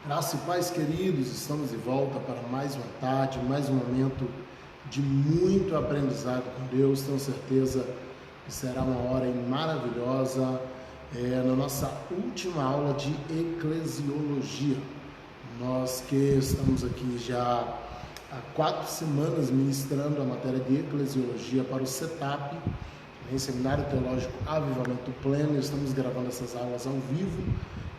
Graça e paz, queridos, estamos de volta para mais uma tarde, mais um momento de muito aprendizado com Deus. Tenho certeza que será uma hora maravilhosa na nossa última aula de eclesiologia. Nós que estamos aqui já há 4 semanas ministrando a matéria de eclesiologia para o CETAP, em Seminário Teológico Avivamento Pleno. Estamos gravando essas aulas ao vivo,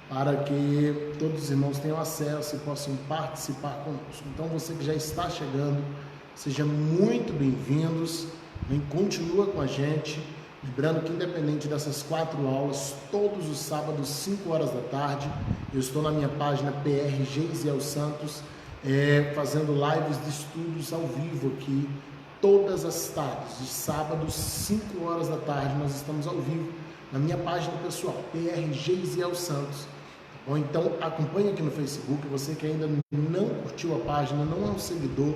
para que todos os irmãos tenham acesso e possam participar conosco. Então, você que já está chegando, seja muito bem-vindos, continua com a gente, lembrando que independente dessas 4 aulas, todos os sábados, 5 horas da tarde, eu estou na minha página PR Geisiel Santos, fazendo lives de estudos ao vivo aqui, todas as tardes, de sábados, 5 horas da tarde, nós estamos ao vivo na minha página pessoal, PR Geisiel Santos. Ou então acompanhe aqui no Facebook. Você que ainda não curtiu a página, não é um seguidor,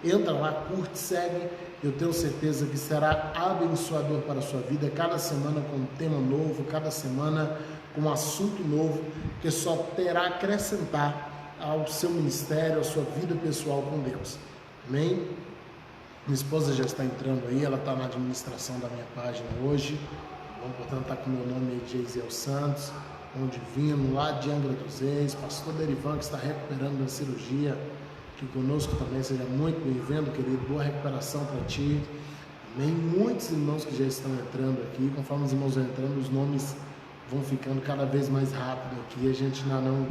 entra lá, curte, segue. Eu tenho certeza que será abençoador para a sua vida, cada semana com um tema novo, cada semana com um assunto novo, que só terá a acrescentar ao seu ministério, à sua vida pessoal com Deus. Amém? Minha esposa já está entrando aí, ela está na administração da minha página hoje. Bom, portanto, está com o meu nome Geisiel Santos, divino, lá de Angra dos Reis, pastor Derivan, que está recuperando da cirurgia, que conosco também. Seja muito bem-vindo, querido, boa recuperação para ti. Amém. Muitos irmãos que já estão entrando aqui, conforme os irmãos vão entrando, os nomes vão ficando cada vez mais rápido aqui, a gente ainda não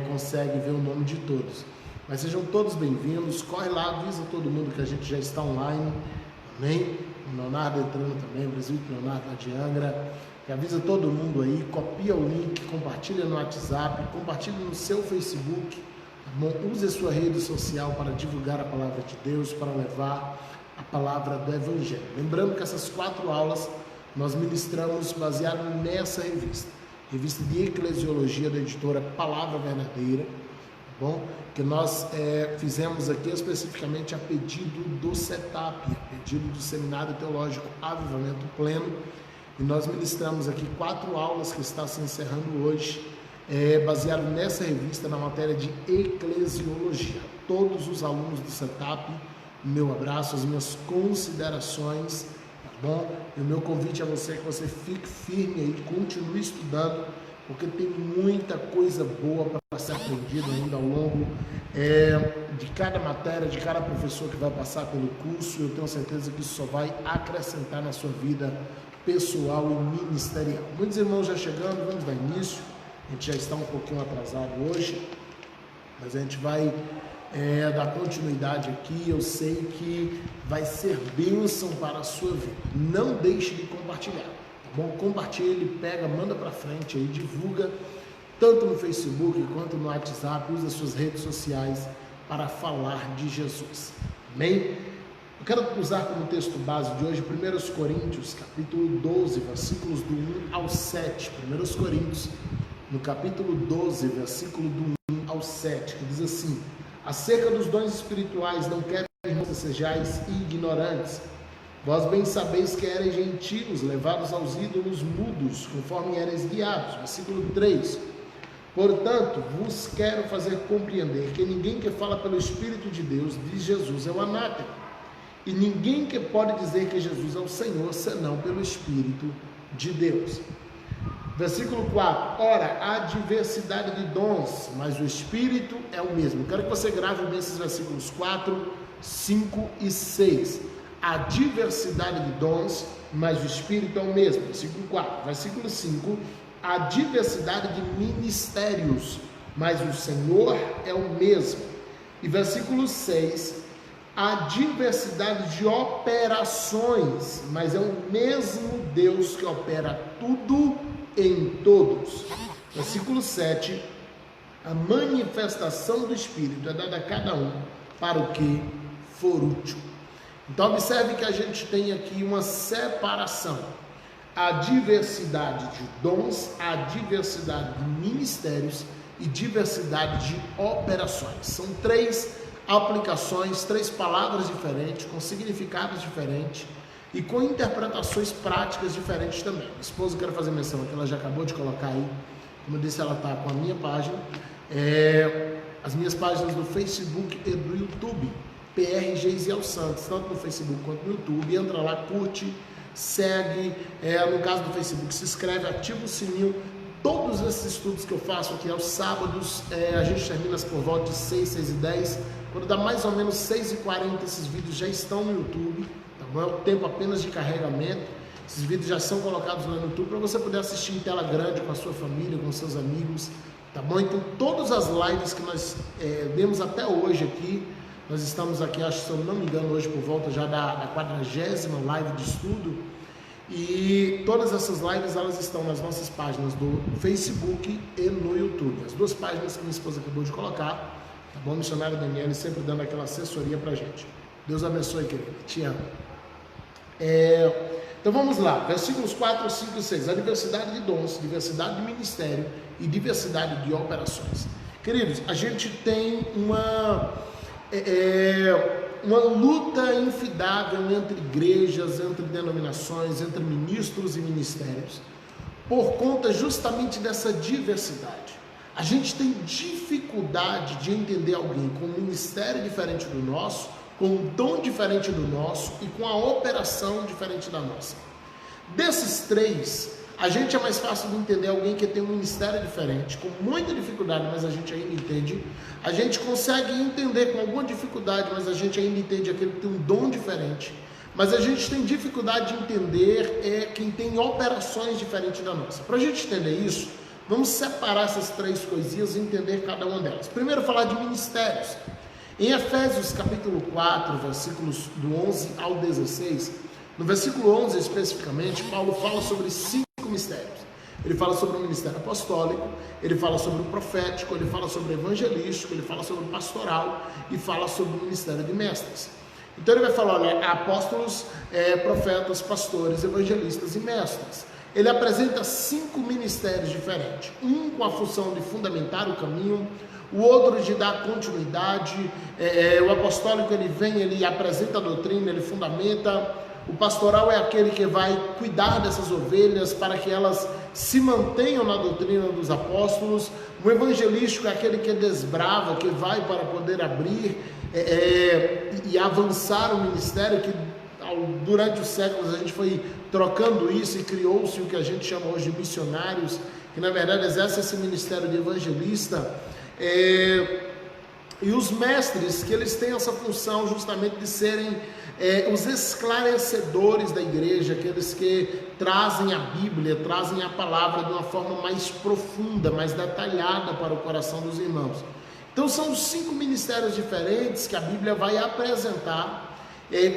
consegue ver o nome de todos, mas sejam todos bem-vindos. Corre lá, avisa todo mundo que a gente já está online. Amém. O Leonardo entrando também, o presbítero Leonardo lá de Angra. Avisa todo mundo aí, copia o link, compartilha no WhatsApp, compartilha no seu Facebook, tá bom? Use a sua rede social para divulgar a palavra de Deus, para levar a palavra do Evangelho. Lembrando que essas 4 aulas nós ministramos baseado nessa revista de eclesiologia da editora Palavra Verdadeira, tá bom? Que nós fizemos aqui especificamente a pedido do CETAP, a pedido do Seminário Teológico Avivamento Pleno. E nós ministramos aqui 4 aulas que está se encerrando hoje, baseado nessa revista, na matéria de eclesiologia. Todos os alunos do CETAP, meu abraço, as minhas considerações, tá bom? E o meu convite a você é que você fique firme aí, continue estudando, porque tem muita coisa boa para ser aprendida ainda ao longo de cada matéria, de cada professor que vai passar pelo curso. Eu tenho certeza que isso só vai acrescentar na sua vida pessoal e ministerial. Muitos irmãos já chegando, vamos dar início. A gente já está um pouquinho atrasado hoje, mas a gente vai dar continuidade aqui. Eu sei que vai ser bênção para a sua vida. Não deixe de compartilhar, tá bom? Compartilhe, pega, manda para frente aí, divulga, tanto no Facebook quanto no WhatsApp. Use as suas redes sociais para falar de Jesus. Amém? Eu quero usar como texto base de hoje 1 Coríntios, capítulo 12, versículos do 1 ao 7. 1 Coríntios, no capítulo 12, versículo do 1 ao 7, que diz assim: acerca dos dons espirituais, não quero, irmãos, que sejais ignorantes. Vós bem sabeis que ereis gentios, levados aos ídolos mudos, conforme ereis guiados. Versículo 3. Portanto, vos quero fazer compreender que ninguém que fala pelo Espírito de Deus diz Jesus é o anátema. E ninguém que pode dizer que Jesus é o Senhor, senão pelo Espírito de Deus. Versículo 4. Ora, há diversidade de dons, mas o Espírito é o mesmo. Quero que você grave bem esses versículos 4, 5 e 6. Há diversidade de dons, mas o Espírito é o mesmo. Versículo 4. Versículo 5. Há diversidade de ministérios, mas o Senhor é o mesmo. E versículo 6. Há diversidade de operações, mas é o mesmo Deus que opera tudo em todos. Versículo 7. A manifestação do Espírito é dada a cada um para o que for útil. Então observe que a gente tem aqui uma separação. Há diversidade de dons, há diversidade de ministérios e diversidade de operações. São 3 aplicações, 3 palavras diferentes, com significados diferentes e com interpretações práticas diferentes também. Minha esposa, quero fazer menção aqui, ela já acabou de colocar aí, como eu disse, ela está com a minha página, as minhas páginas do Facebook e do YouTube, PR Geisiel Santos, tanto no Facebook quanto no YouTube. Entra lá, curte, segue, no caso do Facebook, se inscreve, ativa o sininho. Todos esses estudos que eu faço aqui aos sábados, a gente termina por volta de 6, 6h10, quando dá mais ou menos 6h40, esses vídeos já estão no YouTube, tá bom? É o tempo apenas de carregamento, esses vídeos já são colocados lá no YouTube, para você poder assistir em tela grande com a sua família, com seus amigos, tá bom? Então, todas as lives que nós demos até hoje aqui, nós estamos aqui, acho que se eu não me engano, hoje por volta já da 40ª live de estudo, e todas essas lives, elas estão nas nossas páginas do Facebook e no YouTube, as duas páginas que minha esposa acabou de colocar, tá bom? Missionário Daniele sempre dando aquela assessoria pra gente. Deus abençoe, querido, te amo. Então vamos lá, versículos 4, 5 e 6, a diversidade de dons, diversidade de ministério e diversidade de operações. Queridos, a gente tem uma luta infidável entre igrejas, entre denominações, entre ministros e ministérios, por conta justamente dessa diversidade. A gente tem dificuldade de entender alguém com um ministério diferente do nosso, com um dom diferente do nosso e com a operação diferente da nossa. Desses três, a gente é mais fácil de entender alguém que tem um ministério diferente, com muita dificuldade, mas a gente ainda entende. A gente consegue entender com alguma dificuldade, mas a gente ainda entende aquele que tem um dom diferente. Mas a gente tem dificuldade de entender quem tem operações diferentes da nossa. Para a gente entender isso, vamos separar essas três coisinhas e entender cada uma delas. Primeiro, falar de ministérios. Em Efésios capítulo 4, versículos do 11 ao 16, no versículo 11 especificamente, Paulo fala sobre 5 mistérios. Ele fala sobre o ministério apostólico, ele fala sobre o profético, ele fala sobre o evangelístico, ele fala sobre o pastoral e fala sobre o ministério de mestres. Então ele vai falar, olha, apóstolos, profetas, pastores, evangelistas e mestres. Ele apresenta 5 ministérios diferentes, um com a função de fundamentar o caminho, o outro de dar continuidade, o apostólico ele vem, ele apresenta a doutrina, ele fundamenta. O pastoral é aquele que vai cuidar dessas ovelhas para que elas se mantenham na doutrina dos apóstolos. O evangelístico é aquele que desbrava, que vai para poder abrir e avançar o ministério, que durante os séculos a gente foi trocando isso e criou-se o que a gente chama hoje de missionários, que na verdade exerce esse ministério de evangelista. E os mestres, que eles têm essa função justamente de serem os esclarecedores da igreja, aqueles que trazem a Bíblia, trazem a palavra de uma forma mais profunda, mais detalhada para o coração dos irmãos. Então são 5 ministérios diferentes que a Bíblia vai apresentar,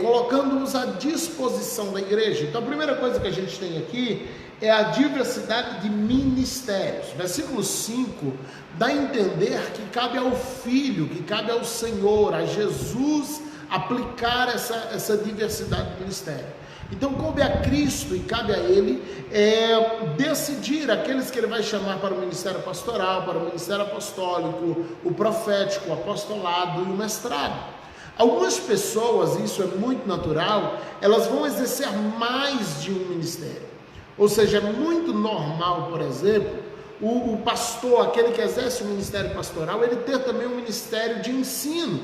colocando-os à disposição da igreja. Então a primeira coisa que a gente tem aqui é a diversidade de ministérios. Versículo 5 dá a entender que cabe ao Filho, que cabe ao Senhor, a Jesus, aplicar essa diversidade de ministério. Então cabe a Cristo e cabe a Ele decidir aqueles que Ele vai chamar para o ministério pastoral, para o ministério apostólico, o profético, o apostolado e o mestrado. Algumas pessoas, isso é muito natural, elas vão exercer mais de um ministério. Ou seja, é muito normal, por exemplo, o pastor, aquele que exerce o ministério pastoral, ele ter também um ministério de ensino,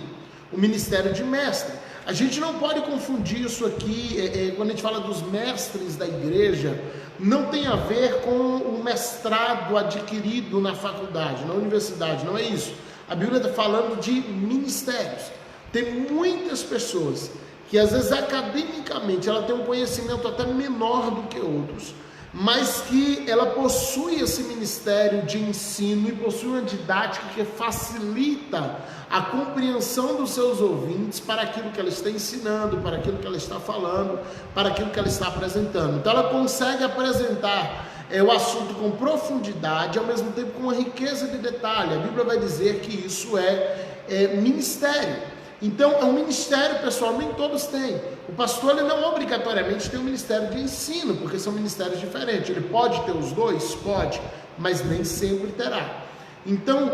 o ministério de mestre. A gente não pode confundir isso aqui, quando a gente fala dos mestres da igreja, não tem a ver com o mestrado adquirido na faculdade, na universidade, não é isso. A Bíblia está falando de ministérios. Tem muitas pessoas que às vezes academicamente ela tem um conhecimento até menor do que outros, mas que ela possui esse ministério de ensino e possui uma didática que facilita a compreensão dos seus ouvintes para aquilo que ela está ensinando, para aquilo que ela está falando, para aquilo que ela está apresentando. Então ela consegue apresentar o assunto com profundidade, ao mesmo tempo com uma riqueza de detalhe. A Bíblia vai dizer que isso é ministério. Então, é um ministério, pessoal, nem todos têm. O pastor, ele não obrigatoriamente tem um ministério de ensino, porque são ministérios diferentes. Ele pode ter os dois? Pode, mas nem sempre terá. Então,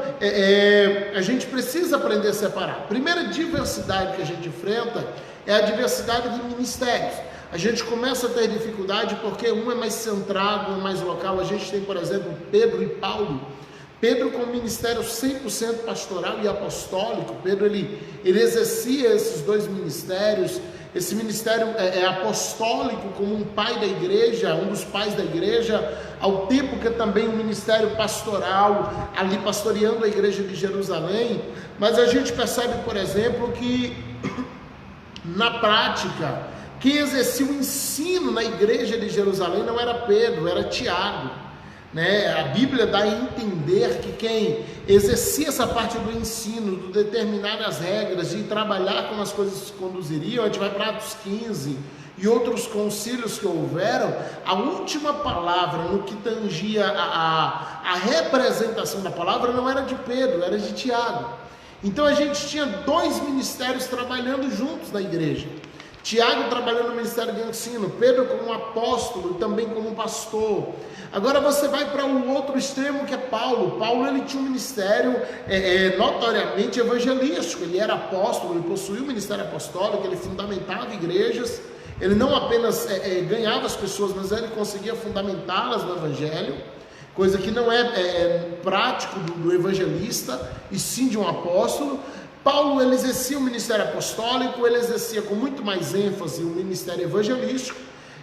a gente precisa aprender a separar. A primeira diversidade que a gente enfrenta é a diversidade de ministérios. A gente começa a ter dificuldade porque um é mais centrado, um é mais local. A gente tem, por exemplo, Pedro e Paulo. Pedro, com o ministério 100% pastoral e apostólico, Pedro ele exercia esses dois ministérios. Esse ministério é apostólico como um pai da igreja, um dos pais da igreja, ao tempo que também um ministério pastoral, ali pastoreando a igreja de Jerusalém. Mas a gente percebe, por exemplo, que na prática, quem exercia o ensino na igreja de Jerusalém não era Pedro, era Tiago. A Bíblia dá a entender que quem exercia essa parte do ensino, de determinar as regras, de trabalhar como as coisas se conduziriam, a gente vai para Atos 15 e outros concílios que houveram, a última palavra no que tangia a representação da palavra não era de Pedro, era de Tiago. Então a gente tinha dois ministérios trabalhando juntos na igreja. Tiago trabalhando no ministério de ensino, Pedro como um apóstolo e também como um pastor. Agora você vai para um outro extremo que é Paulo. Paulo ele tinha um ministério notoriamente evangelístico, ele era apóstolo, ele possuía um ministério apostólico, ele fundamentava igrejas, ele não apenas ganhava as pessoas, mas ele conseguia fundamentá-las no evangelho, coisa que não é prático do evangelista, e sim de um apóstolo. Paulo ele exercia o ministério apostólico, ele exercia com muito mais ênfase o ministério evangelístico,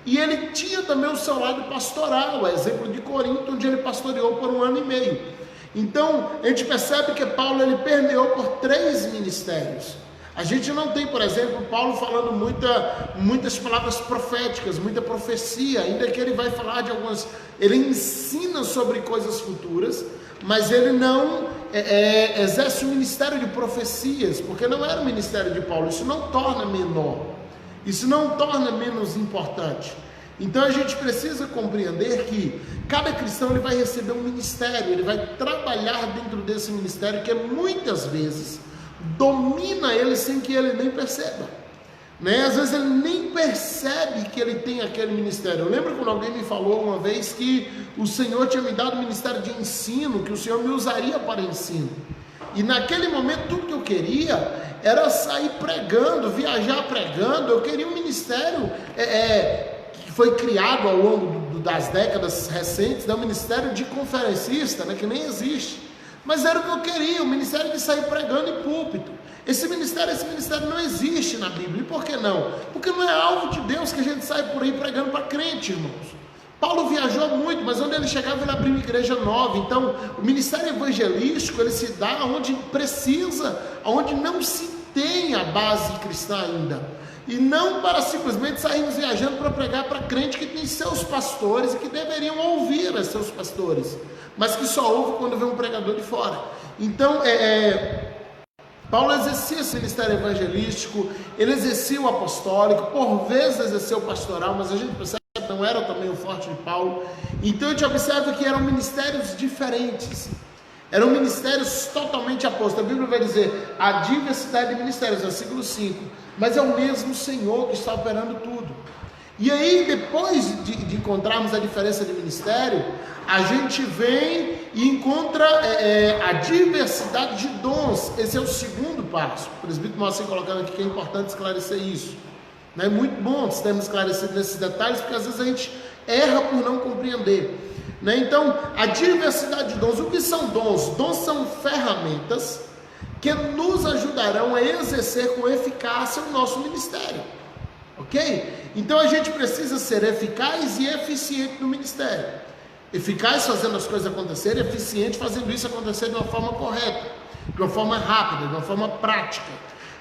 e ele tinha também o seu lado pastoral, a exemplo de Corinto, onde ele pastoreou por 1 ano e meio. Então a gente percebe que Paulo ele permeou por 3 ministérios. A gente não tem, por exemplo, Paulo falando muitas palavras proféticas, muita profecia, ainda que ele vai falar de algumas, ele ensina sobre coisas futuras, mas ele não exerce o ministério de profecias, porque não era o ministério de Paulo. Isso não torna menor, isso não torna menos importante. Então a gente precisa compreender que cada cristão ele vai receber um ministério, ele vai trabalhar dentro desse ministério que muitas vezes domina ele sem que ele nem perceba, às vezes ele nem percebe que ele tem aquele ministério. Eu lembro quando alguém me falou uma vez que o Senhor tinha me dado o ministério de ensino, que o Senhor me usaria para ensino, e naquele momento tudo que eu queria era sair pregando, viajar pregando. Eu queria um ministério que foi criado ao longo das décadas recentes, o ministério de conferencista, que nem existe. Mas era o que eu queria, o ministério de sair pregando em púlpito. Esse ministério não existe na Bíblia. E por que não? Porque não é alvo de Deus que a gente sai por aí pregando para crente, irmãos. Paulo viajou muito, mas onde ele chegava ele abriu uma igreja nova. Então o ministério evangelístico ele se dá onde precisa, onde não se tem a base cristã ainda. E não para simplesmente sairmos viajando para pregar para crente que tem seus pastores e que deveriam ouvir a seus pastores, mas que só ouve quando vê um pregador de fora. Então Paulo exercia esse ministério evangelístico, ele exercia o apostólico, por vezes exercia o pastoral, mas a gente percebe que não era também o forte de Paulo. Então a gente observa que eram ministérios diferentes, eram ministérios totalmente opostos. A Bíblia vai dizer a diversidade de ministérios, versículo 5, mas é o mesmo Senhor que está operando tudo. E aí, depois de encontrarmos a diferença de ministério, a gente vem e encontra a diversidade de dons. Esse é o segundo passo. O presbítero Moacir colocando aqui que é importante esclarecer isso. É muito bom termos esclarecido esses detalhes, porque às vezes a gente erra por não compreender. Então, a diversidade de dons. O que são dons? Dons são ferramentas que nos ajudarão a exercer com eficácia o nosso ministério. Ok? Então a gente precisa ser eficaz e eficiente no ministério. Eficaz fazendo as coisas acontecerem, eficiente fazendo isso acontecer de uma forma correta, de uma forma rápida, de uma forma prática.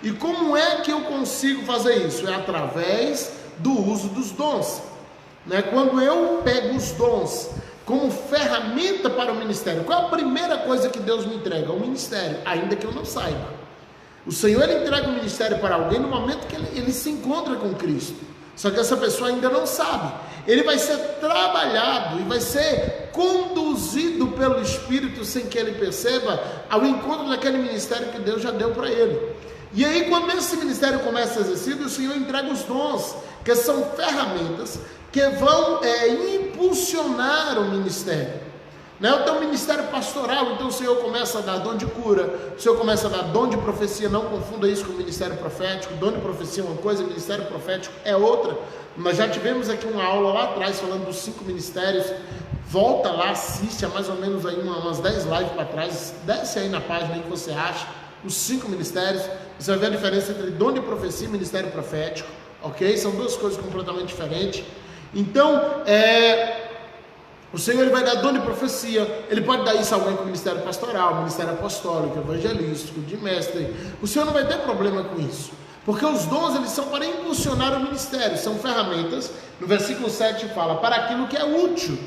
E como é que eu consigo fazer isso? É através do uso dos dons. Quando eu pego os dons como ferramenta para o ministério, qual é a primeira coisa que Deus me entrega? O ministério, ainda que eu não saiba. O Senhor ele entrega o ministério para alguém no momento que ele se encontra com Cristo. Só que essa pessoa ainda não sabe. Ele vai ser trabalhado e vai ser conduzido pelo Espírito sem que ele perceba ao encontro daquele ministério que Deus já deu para ele. E aí quando esse ministério começa a exercer, o Senhor entrega os dons, que são ferramentas que vão impulsionar o ministério. O teu ministério pastoral, então o Senhor começa a dar dom de cura, o Senhor começa a dar dom de profecia. Não confunda isso com o ministério profético. Dom de profecia é uma coisa, ministério profético é outra. Nós já tivemos aqui uma aula lá atrás falando dos 5 ministérios volta lá, assiste, há mais ou menos aí umas 10 lives para trás, desce aí na página aí que você acha, os 5 ministérios, você vai ver a diferença entre dom de profecia e ministério profético, ok? São duas coisas completamente diferentes. Então, o Senhor ele vai dar dom de profecia, ele pode dar isso a alguém com ministério pastoral, ministério apostólico, evangelístico, de mestre. O Senhor não vai ter problema com isso, porque os dons eles são para impulsionar o ministério, são ferramentas. No versículo 7 fala, para aquilo que é útil.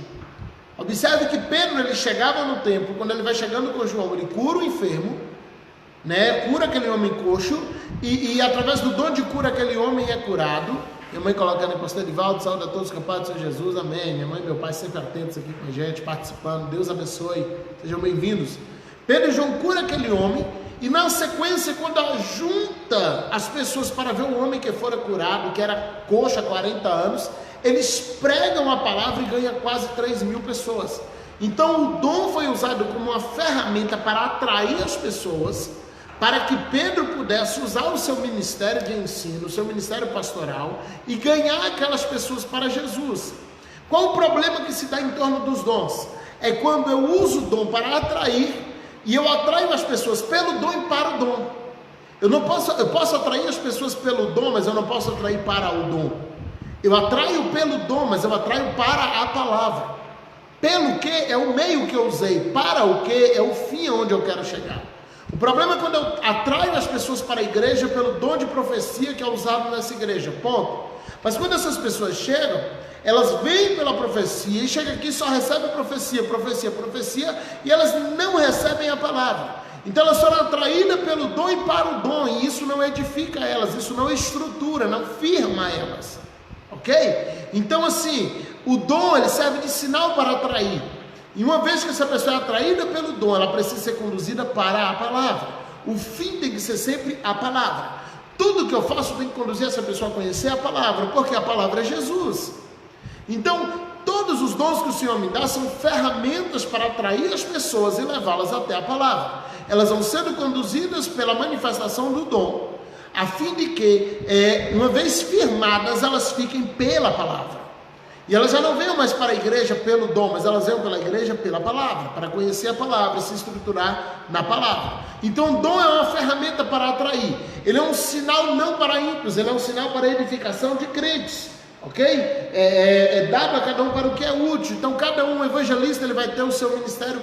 Observe que Pedro ele chegava no templo, quando ele vai chegando com João, ele cura o enfermo, né? Cura aquele homem coxo, e através do dom de cura aquele homem é curado. Minha mãe colocando em pastor Edivaldo, saúde a todos que capazes do Senhor Jesus, amém. Minha mãe e meu pai sempre atentos aqui com a gente, participando, Deus abençoe, sejam bem-vindos. Pedro e João cura aquele homem, e na sequência, quando junta as pessoas para ver o homem que fora curado, que era coxo há 40 anos, eles pregam a palavra e ganham quase 3.000 pessoas. Então o dom foi usado como uma ferramenta para atrair as pessoas, para que Pedro pudesse usar o seu ministério de ensino, o seu ministério pastoral, e ganhar aquelas pessoas para Jesus. Qual o problema que se dá em torno dos dons? É quando eu uso o dom para atrair, e eu atraio as pessoas pelo dom e para o dom. Eu posso atrair as pessoas pelo dom, mas eu não posso atrair para o dom. Eu atraio pelo dom, mas eu atraio para a palavra. Pelo que é o meio que eu usei, para o que é o fim onde eu quero chegar. O problema é quando eu atraio as pessoas para a igreja pelo dom de profecia que é usado nessa igreja, ponto. Mas quando essas pessoas chegam, elas vêm pela profecia e chegam aqui e só recebem profecia, e elas não recebem a palavra. Então elas foram atraídas pelo dom e para o dom, e isso não edifica elas, isso não estrutura, não firma elas, ok? Então assim, o dom ele serve de sinal para atrair. E uma vez que essa pessoa é atraída pelo dom, ela precisa ser conduzida para a palavra. O fim tem que ser sempre a palavra. Tudo que eu faço tem que conduzir essa pessoa a conhecer a palavra, porque a palavra é Jesus. Então, todos os dons que o Senhor me dá são ferramentas para atrair as pessoas e levá-las até a palavra. Elas vão sendo conduzidas pela manifestação do dom, a fim de que, uma vez firmadas, elas fiquem pela palavra. E elas já não venham mais para a igreja pelo dom, mas elas venham pela igreja pela palavra, para conhecer a palavra, se estruturar na palavra. Então o dom é uma ferramenta para atrair. Ele é um sinal não para ímpios, ele é um sinal para a edificação de crentes, ok? É dado a cada um para o que é útil. Então cada um evangelista ele vai ter o seu ministério,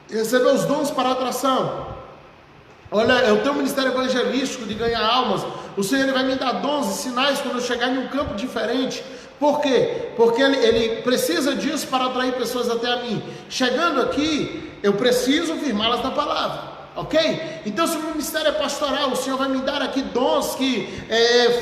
receber os dons para atração. Olha, eu tenho um ministério evangelístico de ganhar almas. O Senhor ele vai me dar dons e sinais quando eu chegar em um campo diferente. Por quê? Porque ele precisa disso para atrair pessoas até a mim. Chegando aqui, eu preciso firmá-las na palavra, ok? Então se o meu ministério é pastoral, o Senhor vai me dar aqui dons que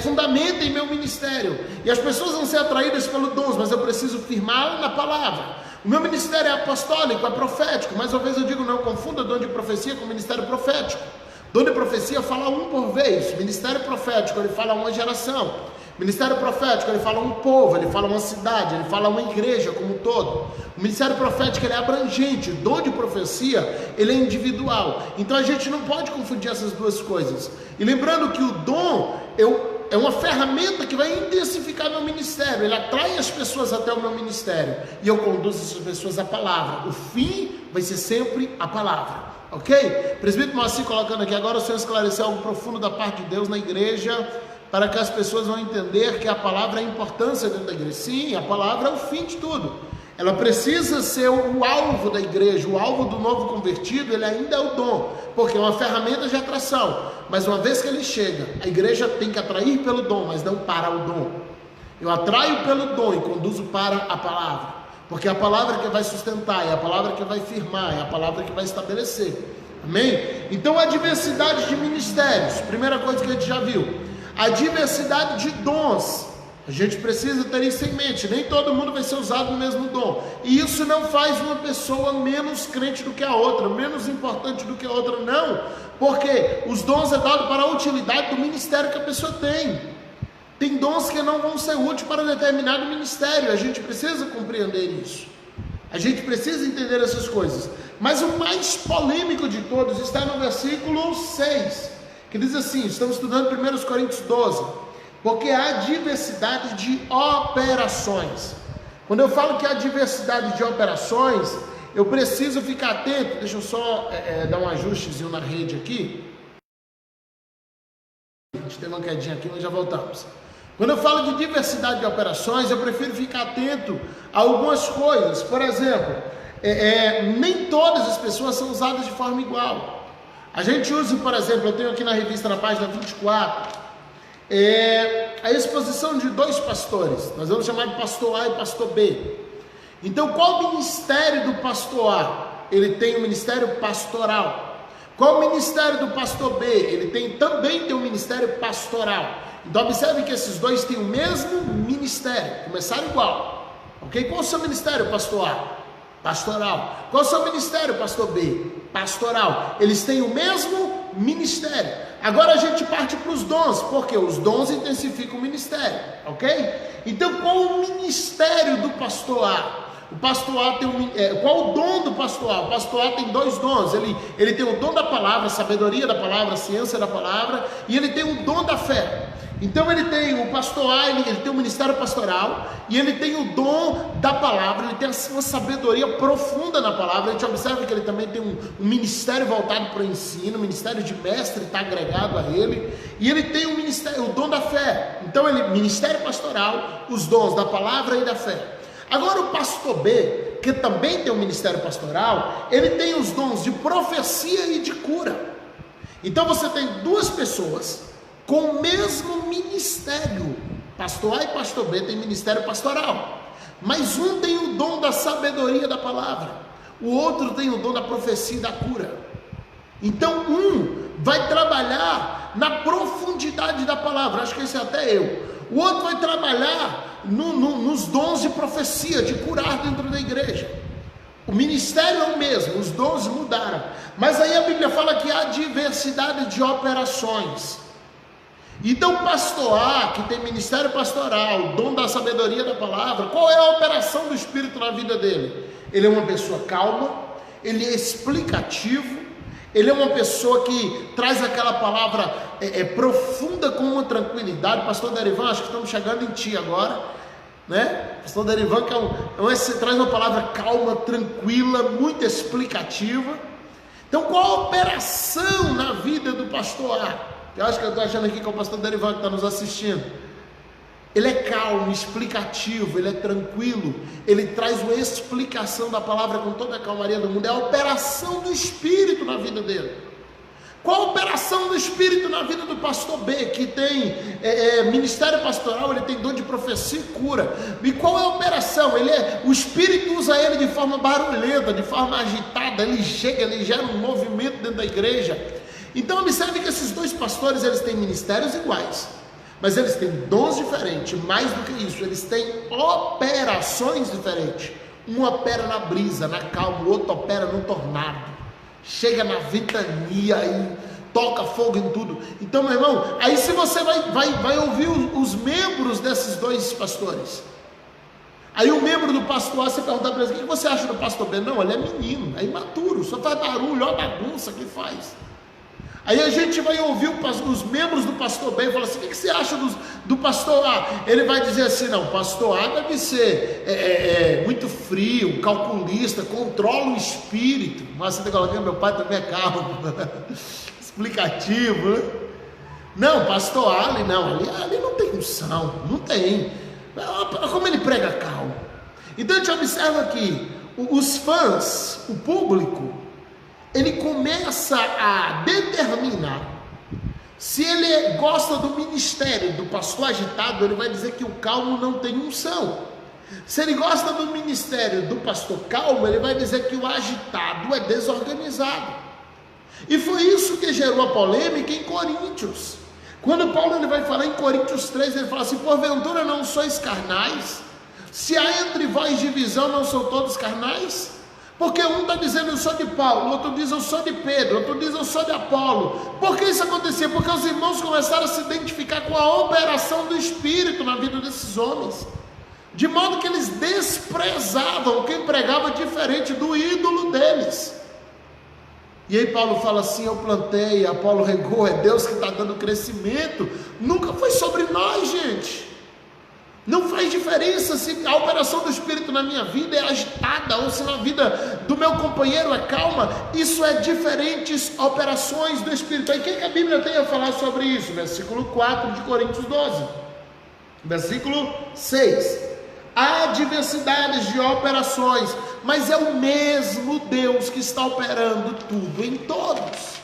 fundamentem meu ministério. E as pessoas vão ser atraídas pelos dons, mas eu preciso firmá-las na palavra. O meu ministério é apostólico, é profético. Mais uma vez eu digo, não confunda dom de profecia com ministério profético. Dom de profecia fala um por vez. Ministério profético, ele fala uma geração. Ministério profético, ele fala um povo, ele fala uma cidade, ele fala uma igreja como um todo. O ministério profético, ele é abrangente. O dom de profecia, ele é individual. Então a gente não pode confundir essas duas coisas. E lembrando que o dom é uma ferramenta que vai intensificar meu ministério. Ele atrai as pessoas até o meu ministério. E eu conduzo essas pessoas à palavra. O fim vai ser sempre a palavra. Ok? Presbítero Moacir colocando aqui agora, o Senhor esclareceu algo profundo da parte de Deus na igreja, para que as pessoas vão entender que a palavra é a importância dentro da igreja. Sim, a palavra é o fim de tudo. Ela precisa ser o alvo da igreja, o alvo do novo convertido, ele ainda é o dom, porque é uma ferramenta de atração. Mas uma vez que ele chega, a igreja tem que atrair pelo dom, mas não para o dom. Eu atraio pelo dom e conduzo para a palavra, porque é a palavra que vai sustentar, é a palavra que vai firmar, é a palavra que vai estabelecer. Amém? Então a diversidade de ministérios, primeira coisa que a gente já viu. A diversidade de dons, a gente precisa ter isso em mente. Nem todo mundo vai ser usado no mesmo dom. E isso não faz uma pessoa menos crente do que a outra, menos importante do que a outra, não. Porque os dons é dado para a utilidade do ministério que a pessoa tem. Tem dons que não vão ser úteis para determinado ministério. A gente precisa compreender isso. A gente precisa entender essas coisas. Mas o mais polêmico de todos está no versículo 6. Que diz assim, estamos estudando 1 Coríntios 12, porque há diversidade de operações. Quando eu falo que há diversidade de operações, eu preciso ficar atento. Deixa eu só dar um ajustezinho na rede aqui. A gente teve uma quedinha aqui, mas já voltamos. Quando eu falo de diversidade de operações, eu prefiro ficar atento a algumas coisas. Por exemplo, nem todas as pessoas são usadas de forma igual. A gente usa, por exemplo, eu tenho aqui na revista, na página 24, a exposição de dois pastores. Nós vamos chamar de pastor A e pastor B. Então, qual o ministério do pastor A? Ele tem o ministério pastoral. Qual o ministério do pastor B? Ele também tem um ministério pastoral. Então observe que esses dois têm o mesmo ministério, começaram igual, ok? Qual o seu ministério, pastor A? Pastoral. Qual o seu ministério, pastor B? Pastoral. Eles têm o mesmo ministério. Agora a gente parte para os dons, porque os dons intensificam o ministério, ok? Então qual o ministério do pastor A? O pastor A tem qual o dom do pastor A? O pastor A tem dois dons. Ele tem o dom da palavra, a sabedoria da palavra, a ciência da palavra, e ele tem o dom da fé. Então ele tem o pastor A, ele tem o ministério pastoral, e ele tem o dom da palavra, ele tem uma sabedoria profunda na palavra. A gente observa que ele também tem um ministério voltado para o ensino, o ministério de mestre está agregado a ele, e ele tem o dom da fé. Então ministério pastoral, os dons da palavra e da fé. Agora o pastor B, que também tem um ministério pastoral, ele tem os dons de profecia e de cura. Então você tem duas pessoas com o mesmo ministério. Pastor A e pastor B têm ministério pastoral, mas um tem o dom da sabedoria da palavra, o outro tem o dom da profecia e da cura. Então um vai trabalhar na profundidade da palavra, acho que esse é até eu. O outro vai trabalhar nos dons de profecia, de curar dentro da igreja. O ministério é o mesmo, os dons mudaram, mas aí a Bíblia fala que há diversidade de operações. Então o pastor A, que tem ministério pastoral, o dom da sabedoria da palavra, qual é a operação do Espírito na vida dele? Ele é uma pessoa calma, ele é explicativo, ele é uma pessoa que traz aquela palavra profunda com uma tranquilidade. Pastor Derivan, acho que estamos chegando em ti agora, né? Pastor Derivan que traz uma palavra calma, tranquila, muito explicativa. Então qual a operação na vida do pastor A? Eu acho que eu estou achando aqui que é o pastor Derivan que está nos assistindo. Ele é calmo, explicativo, ele é tranquilo, ele traz uma explicação da palavra com toda a calmaria do mundo. É a operação do Espírito na vida dele. Qual a operação do Espírito na vida do pastor B, que tem ministério pastoral, ele tem dom de profecia e cura? E qual é a operação? O Espírito usa ele de forma barulhenta, de forma agitada, ele chega, ele gera um movimento dentro da igreja. Então observe que esses dois pastores, eles têm ministérios iguais, mas eles têm dons diferentes. Mais do que isso, eles têm operações diferentes. Um opera na brisa, na calma, o outro opera no tornado, chega na ventania e toca fogo em tudo. Então, meu irmão, aí se você vai ouvir os membros desses dois pastores, aí o membro do pastor A, você perguntar para ele: o que você acha do pastor B? Não, ele é menino, é imaturo, só faz barulho, olha a bagunça que faz. Aí a gente vai ouvir os membros do pastor B e fala assim: o que você acha do pastor A? Ele vai dizer assim: não, o pastor A deve ser muito frio, calculista, controla o espírito. Mas você tem que colocar: meu pai também é calmo, explicativo, né? Não, pastor A, ali não tem unção, não tem. Como ele prega calmo. Então a gente observa que os fãs, o público, ele começa a determinar se ele gosta do ministério do pastor agitado. Ele vai dizer que o calmo não tem unção. Se ele gosta do ministério do pastor calmo, ele vai dizer que o agitado é desorganizado. E foi isso que gerou a polêmica em Coríntios. Quando Paulo ele vai falar em Coríntios 3, ele fala assim: porventura não sois carnais? Se há entre vós divisão, não são todos carnais? Porque um está dizendo eu sou de Paulo, o outro diz eu sou de Pedro, outro diz eu sou de Apolo. Por que isso acontecia? Porque os irmãos começaram a se identificar com a operação do Espírito na vida desses homens, de modo que eles desprezavam quem pregava diferente do ídolo deles. E aí Paulo fala assim: eu plantei, Apolo regou, é Deus que está dando crescimento. Nunca foi sobre nós, gente. Não faz diferença se a operação do Espírito na minha vida é agitada ou se na vida do meu companheiro é calma. Isso é diferentes operações do Espírito. Aí o que a Bíblia tem a falar sobre isso? Versículo 4 de Coríntios 12. Versículo 6. Há diversidades de operações, mas é o mesmo Deus que está operando tudo em todos.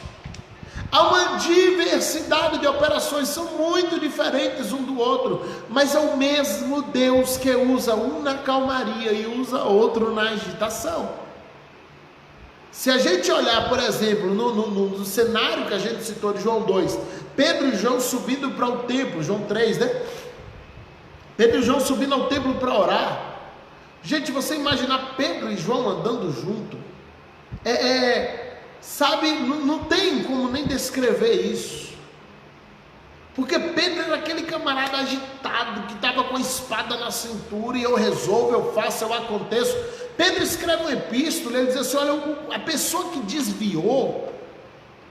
Há uma diversidade de operações, são muito diferentes um do outro, mas é o mesmo Deus que usa um na calmaria e usa outro na agitação. Se a gente olhar, por exemplo, no cenário que a gente citou de João 2, Pedro e João subindo para o templo, João 3, né? Pedro e João subindo ao templo para orar. Gente, você imaginar Pedro e João andando junto, sabe, não tem como nem descrever isso, porque Pedro era aquele camarada agitado, que estava com a espada na cintura, e eu resolvo, eu faço, eu aconteço. Pedro escreve uma epístola, ele diz assim, olha, a pessoa que desviou,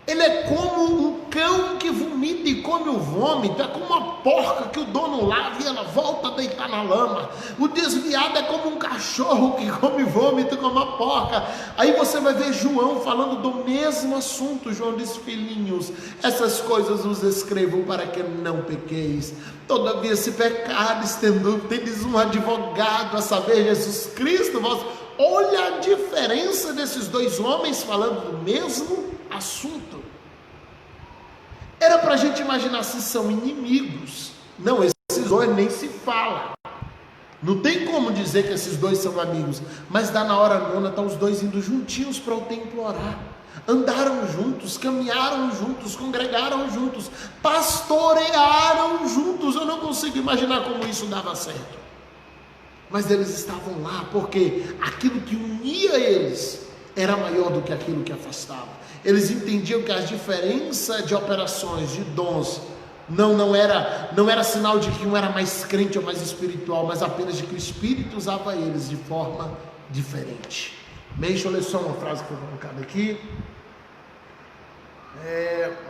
ele é como um cão que vomita e come o vômito, é como uma porca que o dono lava e ela volta a deitar na lama. O desviado é como um cachorro que come vômito como uma porca. Aí você vai ver João falando do mesmo assunto. João diz, filhinhos, essas coisas vos escrevo para que não pequeis. Todavia, se pecardes, tendes um advogado, a saber, Jesus Cristo. Olha a diferença desses dois homens falando do mesmo assunto. Era para a gente imaginar se são inimigos. Não, esses dois nem se falam. Não tem como dizer que esses dois são amigos. Mas dá na hora nona, tá os dois indo juntinhos para o templo orar. Andaram juntos, caminharam juntos, congregaram juntos, pastorearam juntos. Eu não consigo imaginar como isso dava certo. Mas eles estavam lá porque aquilo que unia eles era maior do que aquilo que afastava. Eles entendiam que a diferença de operações, de dons, não era sinal de que um era mais crente ou mais espiritual, mas apenas de que o Espírito usava eles de forma diferente. Deixa eu ler só uma frase que foi colocada aqui.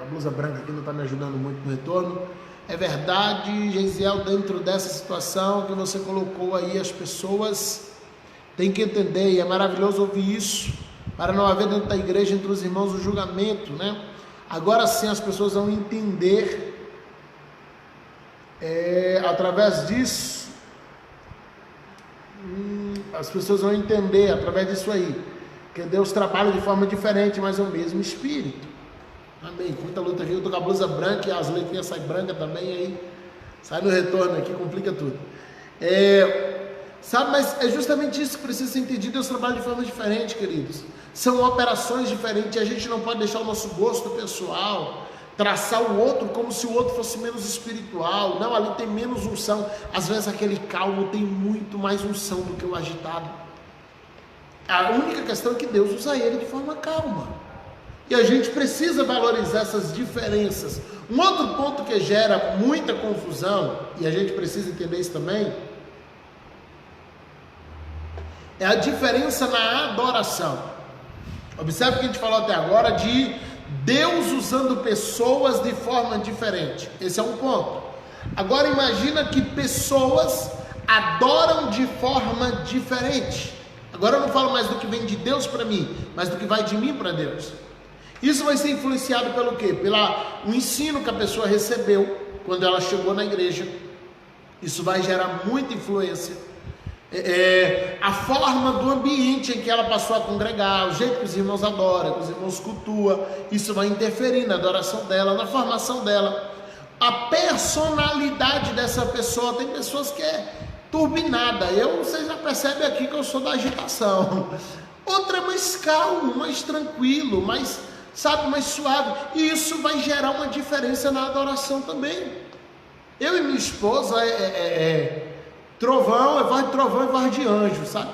A blusa branca aqui não está me ajudando muito no retorno. É verdade, Geisiel, dentro dessa situação que você colocou aí, as pessoas têm que entender, e é maravilhoso ouvir isso, para não haver dentro da igreja, entre os irmãos, o julgamento, né? Agora sim as pessoas vão entender, através disso, as pessoas vão entender, através disso aí, que Deus trabalha de forma diferente, mas é o mesmo Espírito. Amém. Muita luta aqui, eu estou com a blusa branca e as letrinhas saem brancas também, aí sai no retorno aqui, complica tudo. Sabe, mas é justamente isso que precisa ser entendido. Deus trabalha de forma diferente, queridos. São operações diferentes. A gente não pode deixar o nosso gosto pessoal, traçar o outro como se o outro fosse menos espiritual. Não, ali tem menos unção. Às vezes aquele calmo tem muito mais unção do que o agitado. A única questão é que Deus usa ele de forma calma. E a gente precisa valorizar essas diferenças. Um outro ponto que gera muita confusão, e a gente precisa entender isso também, é a diferença na adoração. Observe que a gente falou até agora de Deus usando pessoas de forma diferente. Esse é um ponto. Agora imagina que pessoas adoram de forma diferente. Agora eu não falo mais do que vem de Deus para mim, mas do que vai de mim para Deus. Isso vai ser influenciado pelo quê? Pelo ensino que a pessoa recebeu quando ela chegou na igreja. Isso vai gerar muita influência. A forma do ambiente em que ela passou a congregar, o jeito que os irmãos adoram, que os irmãos cultuam, isso vai interferir na adoração dela, na formação dela. A personalidade dessa pessoa, tem pessoas que é turbinada. Vocês já percebem aqui que eu sou da agitação. Outra é mais calmo, mais tranquilo, mais suave. E isso vai gerar uma diferença na adoração também. Eu e minha esposa trovão, é voz de trovão e voz de anjo, sabe?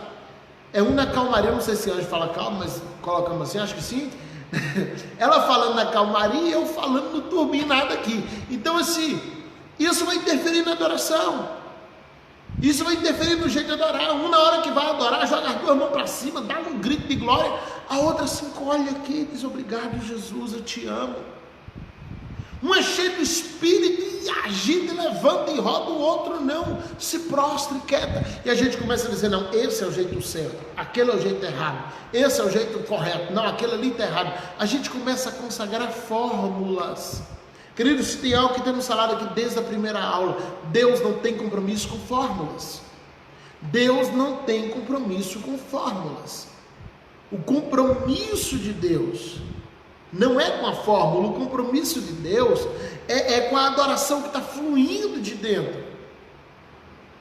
É um na calmaria, não sei se anjo fala calma, mas colocamos assim, acho que sim. Ela falando na calmaria e eu falando no turbinado aqui. Então assim, isso vai interferir na adoração. Isso vai interferir no jeito de adorar. Um na hora que vai adorar, joga as duas mãos para cima, dá um grito de glória. A outra se encolhe aqui e diz, obrigado Jesus, eu te amo. Um é cheio do Espírito e agita, e levanta e roda, o outro não, se prostra e quieta. E a gente começa a dizer, não, esse é o jeito certo, aquele é o jeito errado, esse é o jeito correto, não, aquele ali está errado. A gente começa a consagrar fórmulas. Queridos, tem algo que temos falado aqui desde a primeira aula: Deus não tem compromisso com fórmulas. Deus não tem compromisso com fórmulas. O compromisso de Deus não é com a fórmula, o compromisso de Deus é com a adoração que está fluindo de dentro.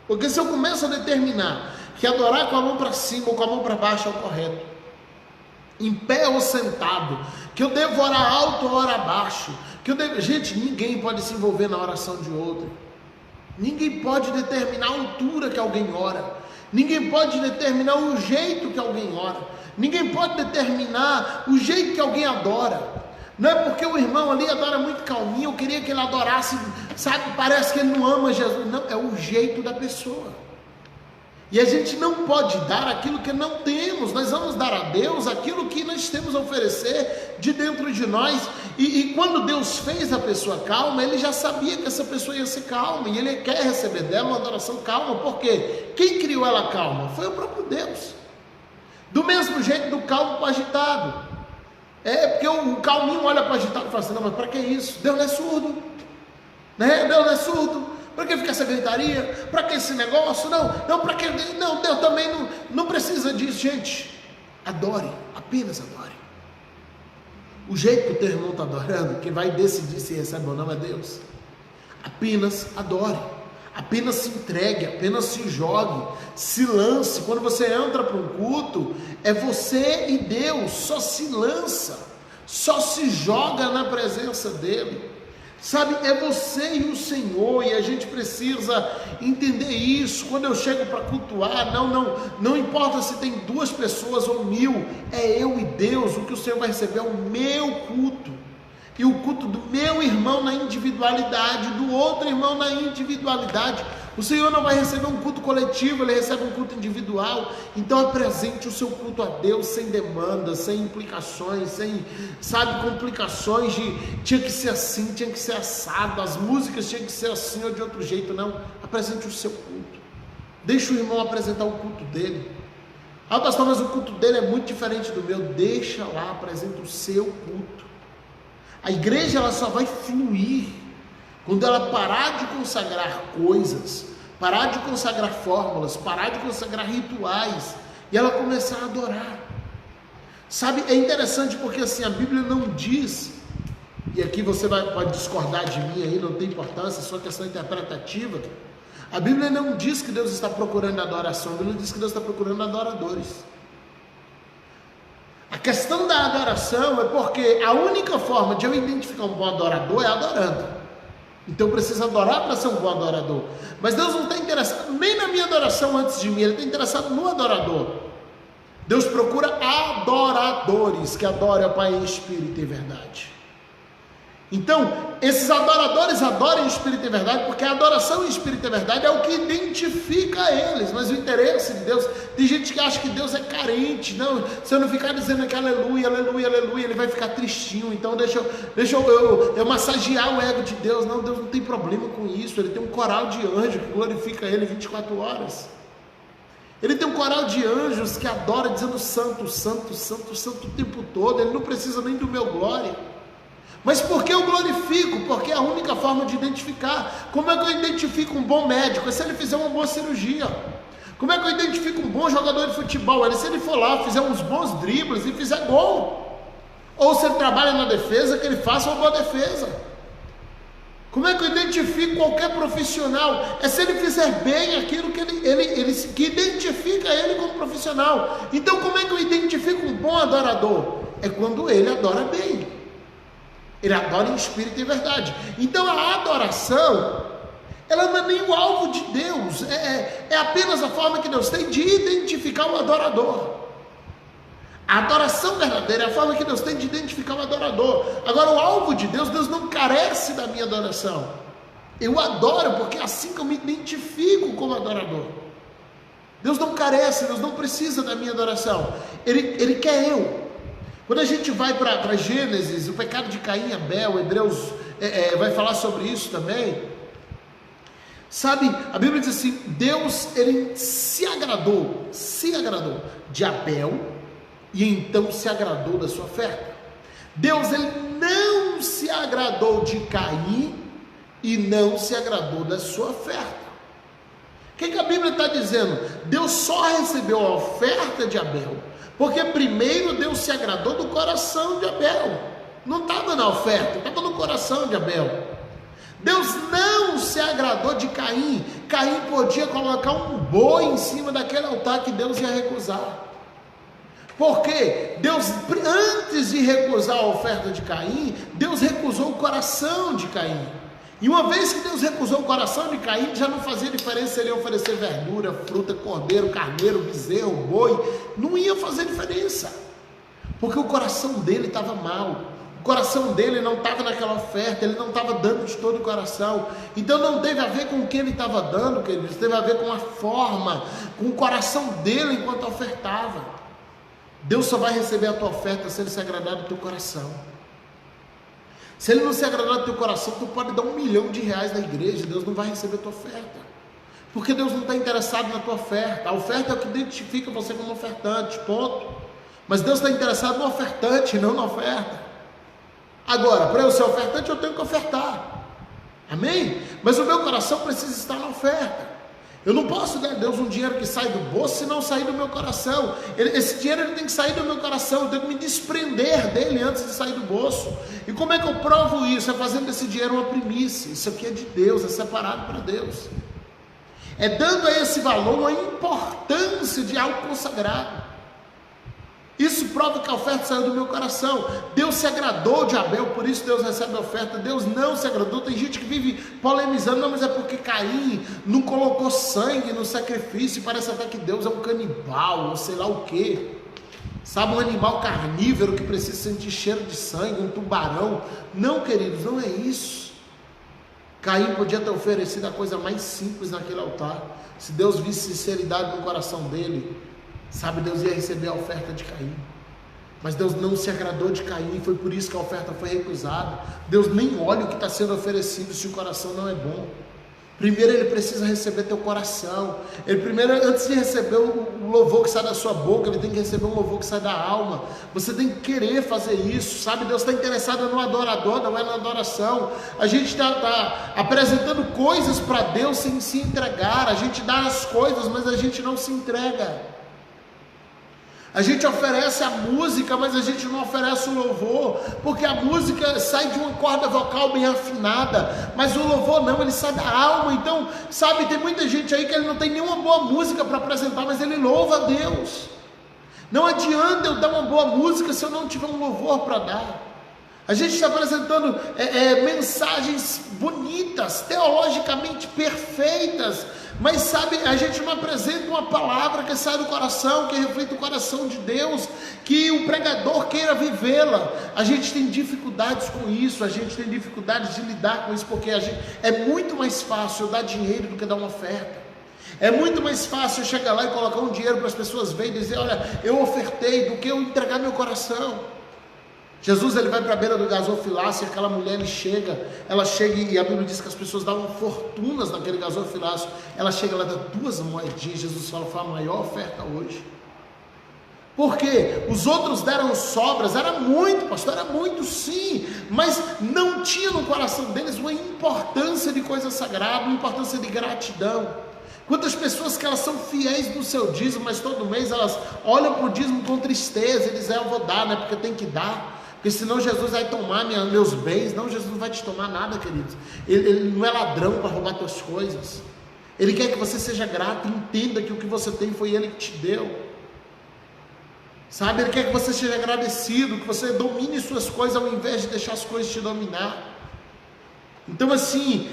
Porque se eu começo a determinar que adorar com a mão para cima ou com a mão para baixo é o correto, em pé ou sentado, que eu devo orar alto ou orar baixo, gente, ninguém pode se envolver na oração de outro, ninguém pode determinar a altura que alguém ora, ninguém pode determinar o jeito que alguém ora, ninguém pode determinar o jeito que alguém adora. Não é porque o irmão ali adora muito calminho, eu queria que ele adorasse, sabe, parece que ele não ama Jesus. Não, é o jeito da pessoa. E a gente não pode dar aquilo que não temos. Nós vamos dar a Deus aquilo que nós temos a oferecer de dentro de nós. E quando Deus fez a pessoa calma, Ele já sabia que essa pessoa ia ser calma, e Ele quer receber dela uma adoração calma. Por quê? Quem criou ela calma? Foi o próprio Deus. Do mesmo jeito do calmo para o agitado. Porque o calminho olha para o agitado e fala assim, não, mas para que isso? Deus não é surdo, né? Deus não é surdo. Para que ficar essa gritaria? Para que esse negócio? Não, para que? Não, Deus também não precisa disso, gente. Adore, apenas adore. O jeito que o teu irmão está adorando, quem vai decidir se recebe ou não é Deus. Apenas adore, apenas se entregue, apenas se jogue, se lance. Quando você entra para um culto, é você e Deus, só se lança, só se joga na presença dEle. Sabe, é você e o Senhor, e a gente precisa entender isso. Quando eu chego para cultuar, não importa se tem 2 pessoas ou 1000, é eu e Deus. O que o Senhor vai receber é o meu culto, e o culto do meu irmão na individualidade, do outro irmão na individualidade. O Senhor não vai receber um culto coletivo, Ele recebe um culto individual. Então apresente o seu culto a Deus sem demandas, sem implicações, sem, complicações de tinha que ser assim, tinha que ser assado, as músicas tinham que ser assim ou de outro jeito. Não, apresente o seu culto, deixa o irmão apresentar o culto dele. Pastor, mas o culto dele é muito diferente do meu. Deixa lá, apresenta o seu culto. A igreja, ela só vai fluir quando ela parar de consagrar coisas, parar de consagrar fórmulas, parar de consagrar rituais, e ela começar a adorar. Sabe, é interessante porque assim, a Bíblia não diz, e aqui você pode discordar de mim aí, não tem importância, é só questão interpretativa. A Bíblia não diz que Deus está procurando adoração, a Bíblia diz que Deus está procurando adoradores. A questão da adoração é porque a única forma de eu identificar um bom adorador é adorando. Então eu preciso adorar para ser um bom adorador. Mas Deus não está interessado nem na minha adoração antes de mim, Ele está interessado no adorador. Deus procura adoradores que adorem ao Pai em espírito e verdade. Então, esses adoradores adorem em espírito e verdade, porque a adoração em espírito e verdade é o que identifica eles. Mas o interesse de Deus, tem gente que acha que Deus é carente. Não, se eu não ficar dizendo que aleluia, aleluia, aleluia, ele vai ficar tristinho. Então deixa eu massagear o ego de Deus. Não, Deus não tem problema com isso. Ele tem um coral de anjos que glorifica Ele 24 horas. Ele tem um coral de anjos que adora dizendo santo, santo, santo, santo o tempo todo. Ele não precisa nem do meu glória. Mas por que eu glorifico? Porque é a única forma de identificar. Como é que eu identifico um bom médico? É se ele fizer uma boa cirurgia. Como é que eu identifico um bom jogador de futebol? É se ele for lá, fizer uns bons dribles e fizer gol. Ou se ele trabalha na defesa, que ele faça uma boa defesa. Como é que eu identifico qualquer profissional? É se ele fizer bem aquilo que que identifica ele como profissional. Então como é que eu identifico um bom adorador? É quando ele adora bem. Ele adora em espírito e verdade. Então a adoração, ela não é nem o alvo de Deus, é apenas a forma que Deus tem de identificar o adorador. A adoração verdadeira é a forma que Deus tem de identificar o adorador. Agora o alvo de Deus não carece da minha adoração. Eu adoro porque é assim que eu me identifico como adorador. Deus não carece, Deus não precisa da minha adoração. Ele quer eu. Quando a gente vai para Gênesis, o pecado de Caim e Abel, Hebreus vai falar sobre isso também. Sabe, a Bíblia diz assim, Deus, ele se agradou de Abel, e então se agradou da sua oferta. Deus, ele não se agradou de Caim, e não se agradou da sua oferta. O que a Bíblia está dizendo? Deus só recebeu a oferta de Abel, porque primeiro Deus se agradou do coração de Abel, não estava na oferta, estava no coração de Abel. Deus não se agradou de Caim. Caim podia colocar um boi em cima daquele altar que Deus ia recusar. Porque Deus, antes de recusar a oferta de Caim, Deus recusou o coração de Caim. E uma vez que Deus recusou o coração de Caim, já não fazia diferença ele oferecer verdura, fruta, cordeiro, carneiro, bezerro, boi. Não ia fazer diferença. Porque o coração dele estava mal. O coração dele não estava naquela oferta, ele não estava dando de todo o coração. Então não teve a ver com o que ele estava dando, queridos, teve a ver com a forma, com o coração dele enquanto ofertava. Deus só vai receber a tua oferta se ele se agradar do teu coração. Se ele não se agradar do teu coração, tu pode dar R$1 milhão na igreja, Deus não vai receber a tua oferta. Porque Deus não está interessado na tua oferta. A oferta é o que identifica você como ofertante, ponto. Mas Deus está interessado no ofertante, não na oferta. Agora, para eu ser ofertante, eu tenho que ofertar. Amém? Mas o meu coração precisa estar na oferta. Eu não posso dar a Deus um dinheiro que sai do bolso se não sair do meu coração. Esse dinheiro ele tem que sair do meu coração. Eu tenho que me desprender dele antes de sair do bolso. E como é que eu provo isso? É fazendo desse dinheiro uma primícia. Isso aqui é de Deus, é separado para Deus. É dando a esse valor uma importância de algo consagrado. Isso prova que a oferta saiu do meu coração. Deus se agradou de Abel, por isso Deus recebe a oferta. Deus não se agradou. Tem gente que vive polemizando, não, mas é porque Caim não colocou sangue no sacrifício, parece até que Deus é um canibal, ou sei lá o que. Sabe, um animal carnívoro que precisa sentir cheiro de sangue, um tubarão. Não, queridos, não é isso. Caim podia ter oferecido a coisa mais simples naquele altar. Se Deus visse sinceridade no coração dele, sabe, Deus ia receber a oferta de Caim. Mas Deus não se agradou de Caim, foi por isso que a oferta foi recusada. Deus nem olha o que está sendo oferecido se o coração não é bom. Primeiro ele precisa receber teu coração. Ele primeiro, antes de receber o louvor que sai da sua boca, ele tem que receber um louvor que sai da alma. Você tem que querer fazer isso, sabe? Deus está interessado no adorador, não é na adoração. A gente está apresentando coisas para Deus sem se entregar. A gente dá as coisas, mas a gente não se entrega. A gente oferece a música, mas a gente não oferece o louvor, porque a música sai de uma corda vocal bem afinada, mas o louvor não, ele sai da alma. Então, sabe, tem muita gente aí que ele não tem nenhuma boa música para apresentar, mas ele louva a Deus. Não adianta eu dar uma boa música se eu não tiver um louvor para dar. A gente está apresentando mensagens bonitas, teologicamente perfeitas, mas sabe, a gente não apresenta uma palavra que sai do coração, que reflete o coração de Deus, que o pregador queira vivê-la. A gente tem dificuldades com isso, a gente tem dificuldades de lidar com isso, porque é muito mais fácil eu dar dinheiro do que dar uma oferta. É muito mais fácil eu chegar lá e colocar um dinheiro para as pessoas verem e dizer, olha, eu ofertei, do que eu entregar meu coração. Jesus, ele vai para a beira do gasofilácio e aquela mulher, ela chega e a Bíblia diz que as pessoas davam fortunas naquele gasofilácio. Ela chega, ela dá 2 moedinhas. Jesus fala, foi a maior oferta hoje. Por quê? Os outros deram sobras, era muito, pastor, era muito sim, mas não tinha no coração deles uma importância de coisa sagrada, uma importância de gratidão. Quantas pessoas que elas são fiéis no seu dízimo, mas todo mês elas olham para o dízimo com tristeza e dizem, eu vou dar, né, porque tem que dar. Porque senão Jesus vai tomar meus bens. Não, Jesus não vai te tomar nada, queridos. Ele não é ladrão para roubar tuas coisas. Ele quer que você seja grato, entenda que o que você tem foi Ele que te deu. Sabe, Ele quer que você seja agradecido, que você domine suas coisas ao invés de deixar as coisas te dominar. Então assim,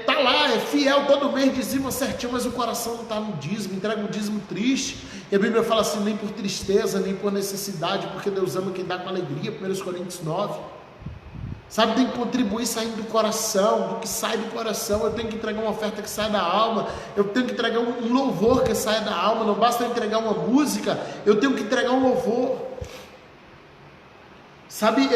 tá lá, é fiel, todo mês dizima certinho, mas o coração não está no dízimo, entrega um dízimo triste. E a Bíblia fala assim, nem por tristeza, nem por necessidade, porque Deus ama quem dá com alegria, 1 Coríntios 9. Sabe, tem que contribuir saindo do coração, do que sai do coração. Eu tenho que entregar uma oferta que sai da alma, eu tenho que entregar um louvor que sai da alma. Não basta eu entregar uma música, eu tenho que entregar um louvor. Sabe,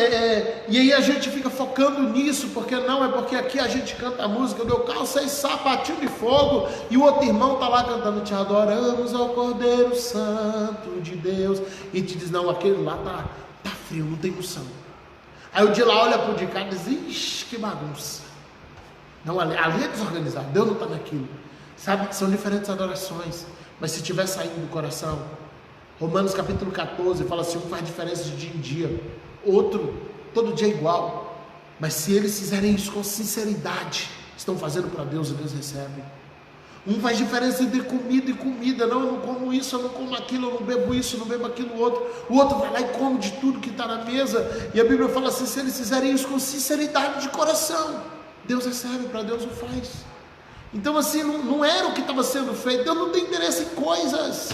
e aí a gente fica focando nisso, porque não, é porque aqui a gente canta a música do Eu calcei sapatinho de fogo, e o outro irmão está lá cantando, te adoramos ao Cordeiro Santo de Deus, e te diz, não, aquele lá tá frio, não tem unção. Aí o de lá olha para o de cá e diz, ixi, que bagunça. Não, ali é desorganizado, Deus não está naquilo. Sabe, são diferentes adorações, mas se estiver saindo do coração, Romanos capítulo 14 fala assim, um faz diferença de dia em dia, outro, todo dia é igual, mas se eles fizerem isso com sinceridade, estão fazendo para Deus e Deus recebe. Um faz diferença entre comida e comida, não, eu não como isso, eu não como aquilo, eu não bebo isso, eu não bebo aquilo outro, o outro vai lá e come de tudo que está na mesa, e a Bíblia fala assim, se eles fizerem isso com sinceridade de coração, Deus recebe, para Deus o faz. Então assim, não era o que estava sendo feito, Deus não tem interesse em coisas.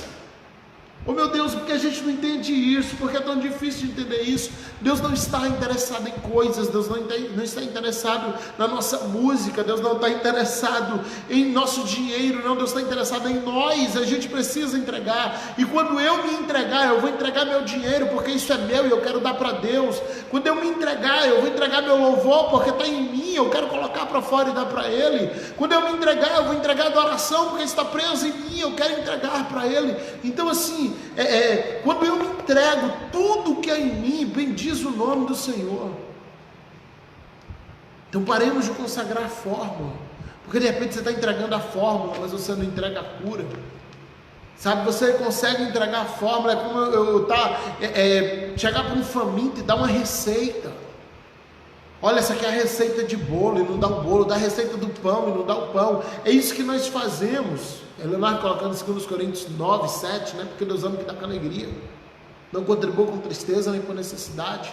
Oh meu Deus, porque a gente não entende isso, porque é tão difícil de entender isso. Deus não está interessado em coisas, Deus não está interessado na nossa música, Deus não está interessado em nosso dinheiro, não, Deus está interessado em nós, a gente precisa entregar, e quando eu me entregar, eu vou entregar meu dinheiro, porque isso é meu e eu quero dar para Deus. Quando eu me entregar, eu vou entregar meu louvor, porque está em mim, eu quero colocar para fora e dar para Ele. Quando eu me entregar, eu vou entregar a adoração, porque está preso em mim, eu quero entregar para Ele. Então assim, quando eu me entrego, tudo que é em mim bendiz o nome do Senhor. Então paremos de consagrar a fórmula, porque de repente você está entregando a fórmula, mas você não entrega a cura. Sabe, você consegue entregar a fórmula, é como chegar para um faminto e dar uma receita. Olha, essa aqui é a receita de bolo e não dá o bolo, dá a receita do pão e não dá o pão. É isso que nós fazemos. Leonardo colocando em 2 Coríntios 9, 7, né? Porque Deus ama que dá com alegria, não contribua com tristeza nem com necessidade.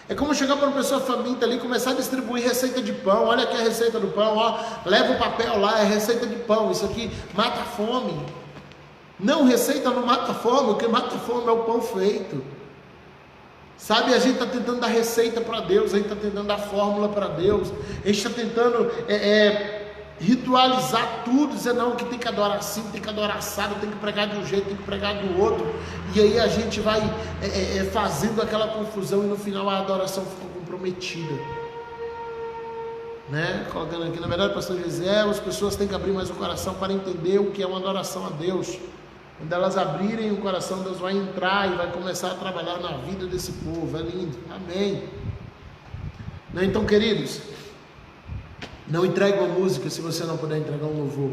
É como chegar para uma pessoa faminta ali e começar a distribuir receita de pão. Olha aqui a receita do pão, ó, leva o papel lá, é receita de pão, isso aqui mata a fome. Não, receita não mata a fome, o que mata a fome é o pão feito. Sabe, a gente está tentando dar receita para Deus, a gente está tentando dar fórmula para Deus, a gente está tentando ritualizar tudo, dizer não, que tem que adorar assim, tem que adorar assado, tem que pregar de um jeito, tem que pregar do outro, e aí a gente vai fazendo aquela confusão e no final a adoração fica comprometida, né? Colocando aqui, na verdade, pastor José, as pessoas têm que abrir mais o coração para entender o que é uma adoração a Deus. Quando elas abrirem o coração, Deus vai entrar e vai começar a trabalhar na vida desse povo. É lindo, amém. Então, queridos, não entregue uma música se você não puder entregar um louvor,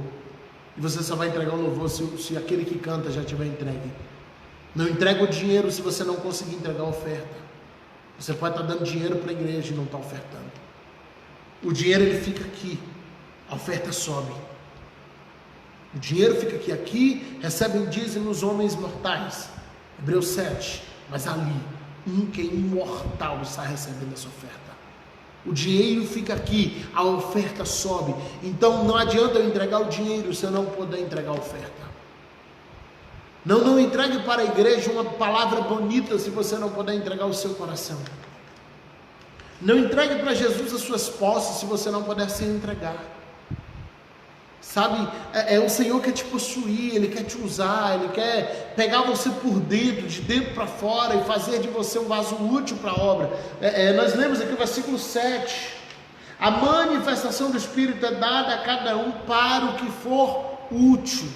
e você só vai entregar um louvor se aquele que canta já tiver entregue. Não entregue o dinheiro se você não conseguir entregar a oferta. Você pode estar dando dinheiro para a igreja e não está ofertando. O dinheiro ele fica aqui, a oferta sobe. O dinheiro fica aqui recebem dízimos homens mortais, Hebreus 7, mas ali, que é imortal está recebendo essa oferta. O dinheiro fica aqui, a oferta sobe. Então não adianta eu entregar o dinheiro se eu não puder entregar a oferta. Não entregue para a igreja uma palavra bonita se você não puder entregar o seu coração. Não entregue para Jesus as suas posses se você não puder se entregar. Sabe, o Senhor quer te possuir, Ele quer te usar, Ele quer pegar você por dentro, de dentro para fora, e fazer de você um vaso útil para a obra. Nós lemos aqui o versículo 7, a manifestação do Espírito é dada a cada um para o que for útil.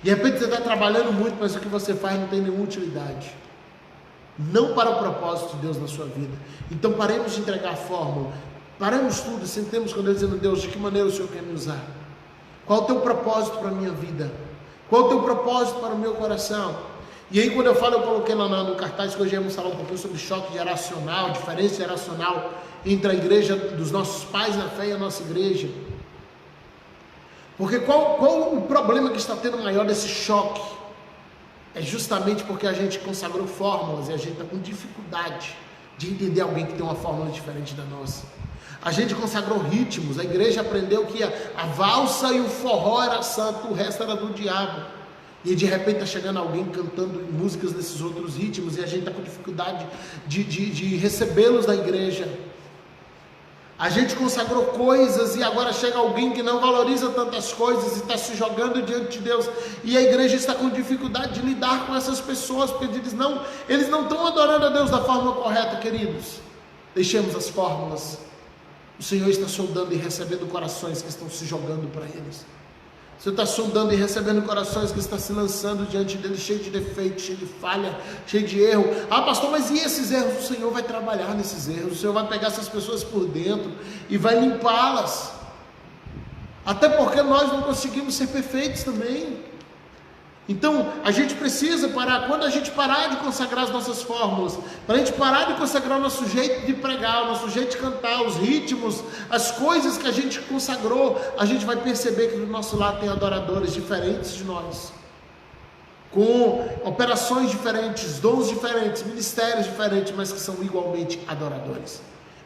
De repente você está trabalhando muito, mas o que você faz não tem nenhuma utilidade, não para o propósito de Deus na sua vida. Então paremos de entregar a fórmula, paremos tudo e sentemos com Deus dizendo, Deus, de que maneira o Senhor quer me usar? Qual é o teu propósito para a minha vida? Qual é o teu propósito para o meu coração? E aí quando eu coloquei lá no cartaz que hoje vamos falar um pouquinho sobre choque geracional, diferença geracional entre a igreja dos nossos pais na fé e a nossa igreja. Porque qual o problema que está tendo maior desse choque? É justamente porque a gente consagrou fórmulas e a gente está com dificuldade de entender alguém que tem uma fórmula diferente da nossa. A gente consagrou ritmos, a igreja aprendeu que a valsa e o forró era santo, o resto era do diabo. E de repente está chegando alguém cantando músicas desses outros ritmos e a gente está com dificuldade de recebê-los na igreja. A gente consagrou coisas e agora chega alguém que não valoriza tantas coisas e está se jogando diante de Deus. E a igreja está com dificuldade de lidar com essas pessoas, porque eles não estão adorando a Deus da forma correta, queridos. Deixemos as fórmulas. O Senhor está soldando e recebendo corações que estão se jogando para eles. O Senhor está sondando e recebendo corações que estão se lançando diante dele, cheio de defeito, cheio de falha, cheio de erro. Ah, pastor, mas e esses erros? O Senhor vai trabalhar nesses erros. O Senhor vai pegar essas pessoas por dentro e vai limpá-las. Até porque nós não conseguimos ser perfeitos também. Então, a gente precisa parar. Quando a gente parar de consagrar as nossas fórmulas, para a gente parar de consagrar o nosso jeito de pregar, o nosso jeito de cantar, os ritmos, as coisas que a gente consagrou, a gente vai perceber que do nosso lado tem adoradores diferentes de nós, com operações diferentes, dons diferentes, ministérios diferentes, mas que são igualmente adoradores.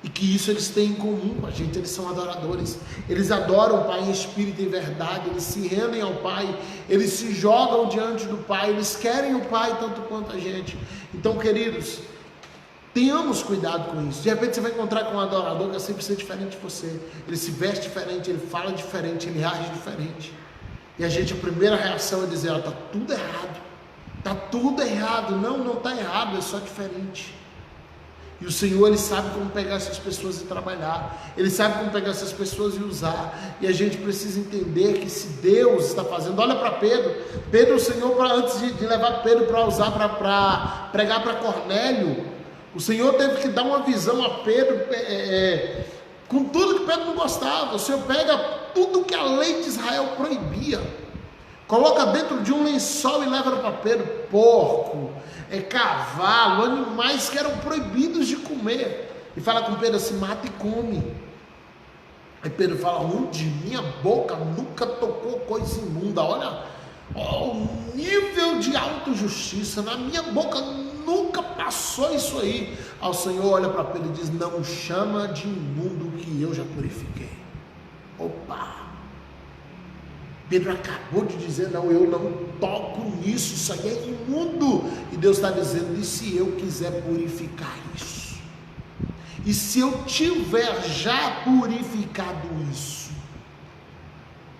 E que isso eles têm em comum com a gente, eles são adoradores. Eles adoram o Pai em espírito e em verdade, eles se rendem ao Pai, eles se jogam diante do Pai, eles querem o Pai tanto quanto a gente. Então, queridos, tenhamos cuidado com isso. De repente você vai encontrar com um adorador que é 100% diferente de você. Ele se veste diferente, ele fala diferente, ele age diferente. E a primeira reação é dizer, está tudo errado. Está tudo errado. Não está errado, é só diferente. E o Senhor, Ele sabe como pegar essas pessoas e trabalhar. Ele sabe como pegar essas pessoas e usar. E a gente precisa entender que se Deus está fazendo... Olha para Pedro. Pedro, o Senhor, antes de levar Pedro para usar, para pregar para Cornélio, o Senhor teve que dar uma visão a Pedro, com tudo que Pedro não gostava. O Senhor pega tudo que a lei de Israel proibia, coloca dentro de um lençol e leva para Pedro. Porco, cavalo, animais que eram proibidos de comer, e fala com Pedro assim, mata e come. Aí Pedro fala, onde minha boca nunca tocou coisa imunda. Olha o nível de autojustiça, na minha boca nunca passou isso aí. Aí o Senhor olha para Pedro e diz, não chama de imundo que eu já purifiquei. Opa! Pedro acabou de dizer, não, eu não toco nisso, isso aí é imundo. E Deus está dizendo, e se eu quiser purificar isso? E se eu tiver já purificado isso?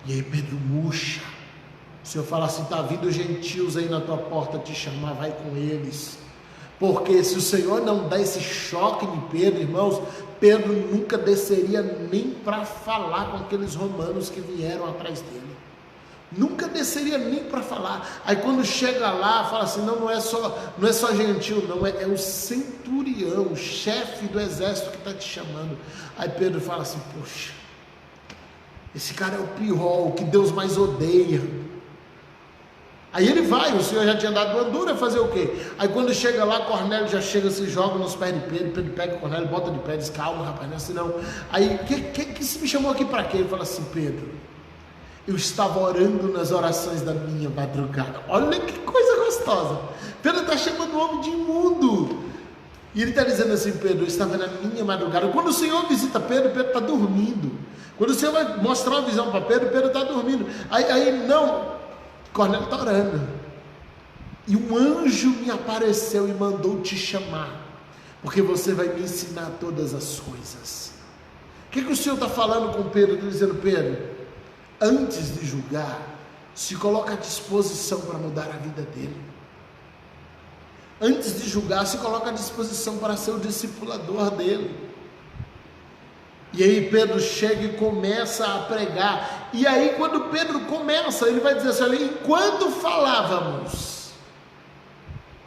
E aí Pedro murcha. O Senhor fala assim, está vindo gentios aí na tua porta te chamar, vai com eles. Porque se o Senhor não dá esse choque de Pedro, irmãos, Pedro nunca desceria nem para falar com aqueles romanos que vieram atrás dele. Nunca desceria nem para falar. Aí quando chega lá, fala assim, não é só gentil, não, é o centurião, o chefe do exército que está te chamando. Aí Pedro fala assim, poxa, esse cara é o pior, o que Deus mais odeia. Aí ele vai, o Senhor já tinha dado uma dura, fazer o quê? Aí quando chega lá, Cornélio já chega, se joga nos pés de Pedro, Pedro pega o Cornélio, bota de pé, diz, calma rapaz, não é assim não. Aí, que se me chamou aqui para quê? Ele fala assim, Pedro, eu estava orando nas orações da minha madrugada. Olha que coisa gostosa. Pedro está chamando o homem de imundo. E ele está dizendo assim, Pedro, eu estava na minha madrugada. Quando o Senhor visita Pedro, Pedro está dormindo. Quando o Senhor vai mostrar uma visão para Pedro, Pedro está dormindo. Aí não, Cornélio está orando. E um anjo me apareceu e mandou te chamar, porque você vai me ensinar todas as coisas. O que o Senhor está falando com Pedro? Está dizendo, Pedro, antes de julgar, se coloca à disposição para mudar a vida dele. Antes de julgar, se coloca à disposição para ser o discipulador dele. E aí Pedro chega e começa a pregar. E aí quando Pedro começa, ele vai dizer assim, olha, enquanto falávamos.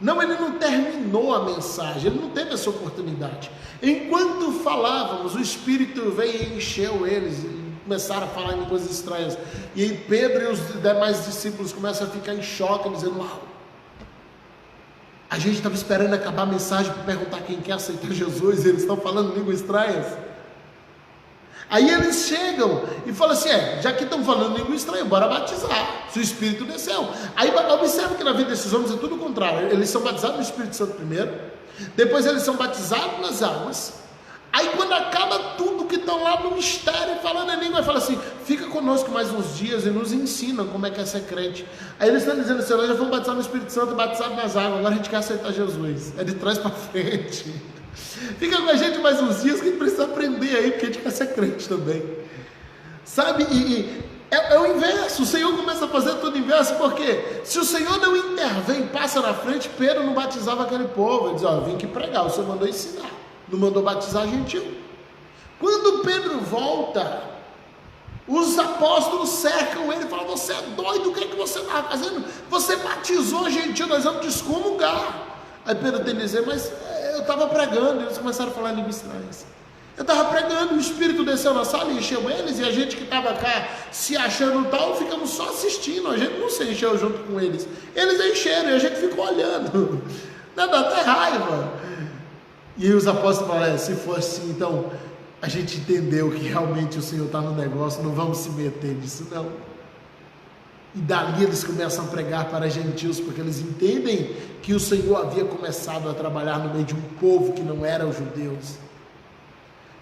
Não, ele não terminou a mensagem, ele não teve essa oportunidade. Enquanto falávamos, o Espírito veio e encheu eles, começaram a falar em coisas estranhas. E aí Pedro e os demais discípulos começam a ficar em choque, dizendo, uau, a gente estava esperando acabar a mensagem para perguntar quem quer aceitar Jesus, e eles estão falando línguas estranhas. Aí eles chegam e falam assim, já que estão falando língua estranha, bora batizar, se o Espírito desceu. Aí observa que na vida desses homens é tudo o contrário, eles são batizados no Espírito Santo primeiro, depois eles são batizados nas águas. Aí quando acaba tudo que estão lá no mistério, falando em língua, fala assim, fica conosco mais uns dias e nos ensina como é que é ser crente. Aí eles estão dizendo assim, nós já fomos batizados no Espírito Santo, batizados nas águas, agora a gente quer aceitar Jesus. É de trás para frente. Fica com a gente mais uns dias que a gente precisa aprender aí, porque a gente quer ser gente também. Sabe, é o inverso. O Senhor começa a fazer tudo o inverso, porque se o Senhor não intervém, passa na frente, Pedro não batizava aquele povo. Ele diz, eu vim aqui pregar, o Senhor mandou ensinar, não mandou batizar gentil. Quando Pedro volta, os apóstolos cercam ele e falam, você é doido, o que é que você estava fazendo? Você batizou gentil, nós vamos te excomungar. Aí Pedro tem que dizer, mas eu estava pregando. Eles começaram a falar em línguas estranhas. Eu estava pregando, o Espírito desceu na sala e encheu eles, e a gente que estava cá se achando tal, ficamos só assistindo, a gente não se encheu junto com eles. Eles encheram e a gente ficou olhando. Dá até raiva. E aí os apóstolos falaram, se for assim, então a gente entendeu que realmente o Senhor está no negócio, não vamos se meter nisso não. E dali eles começam a pregar para gentios, porque eles entendem que o Senhor havia começado a trabalhar no meio de um povo que não era os judeus.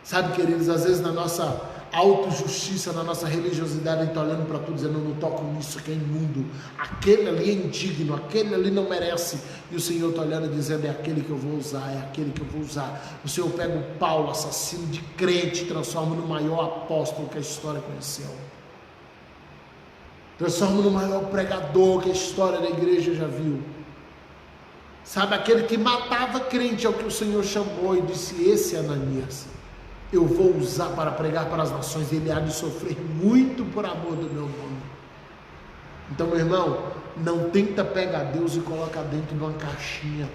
Sabe, queridos, às vezes na nossa autojustiça, na nossa religiosidade, a gente está olhando para tudo, dizendo, não toco nisso, que é imundo, aquele ali é indigno, aquele ali não merece, e o Senhor está olhando e dizendo, é aquele que eu vou usar, é aquele que eu vou usar. O Senhor pega o Paulo, assassino de crente, e transforma no maior apóstolo que a história conheceu, transforma no maior pregador que a história da igreja já viu. Sabe, aquele que matava crente é o que o Senhor chamou e disse, esse é Ananias, eu vou usar para pregar para as nações, ele há de sofrer muito por amor do meu nome. Então, meu irmão, não tenta pegar Deus e colocar dentro de uma caixinha.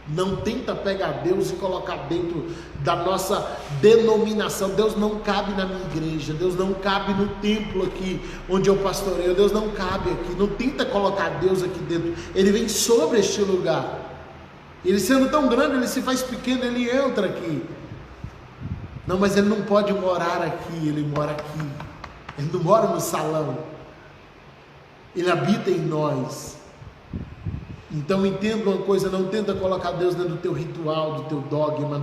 Não tenta pegar Deus e colocar dentro da nossa denominação. Deus não cabe na minha igreja, Deus não cabe no templo aqui onde eu pastoreio, Deus não cabe aqui. Não tenta colocar Deus aqui dentro, ele vem sobre este lugar. Ele sendo tão grande, ele se faz pequeno, ele entra aqui. Não, mas ele não pode morar aqui, ele mora aqui. Ele não mora no salão. Ele habita em nós. Então entenda uma coisa, não tenta colocar Deus dentro do teu ritual, do teu dogma,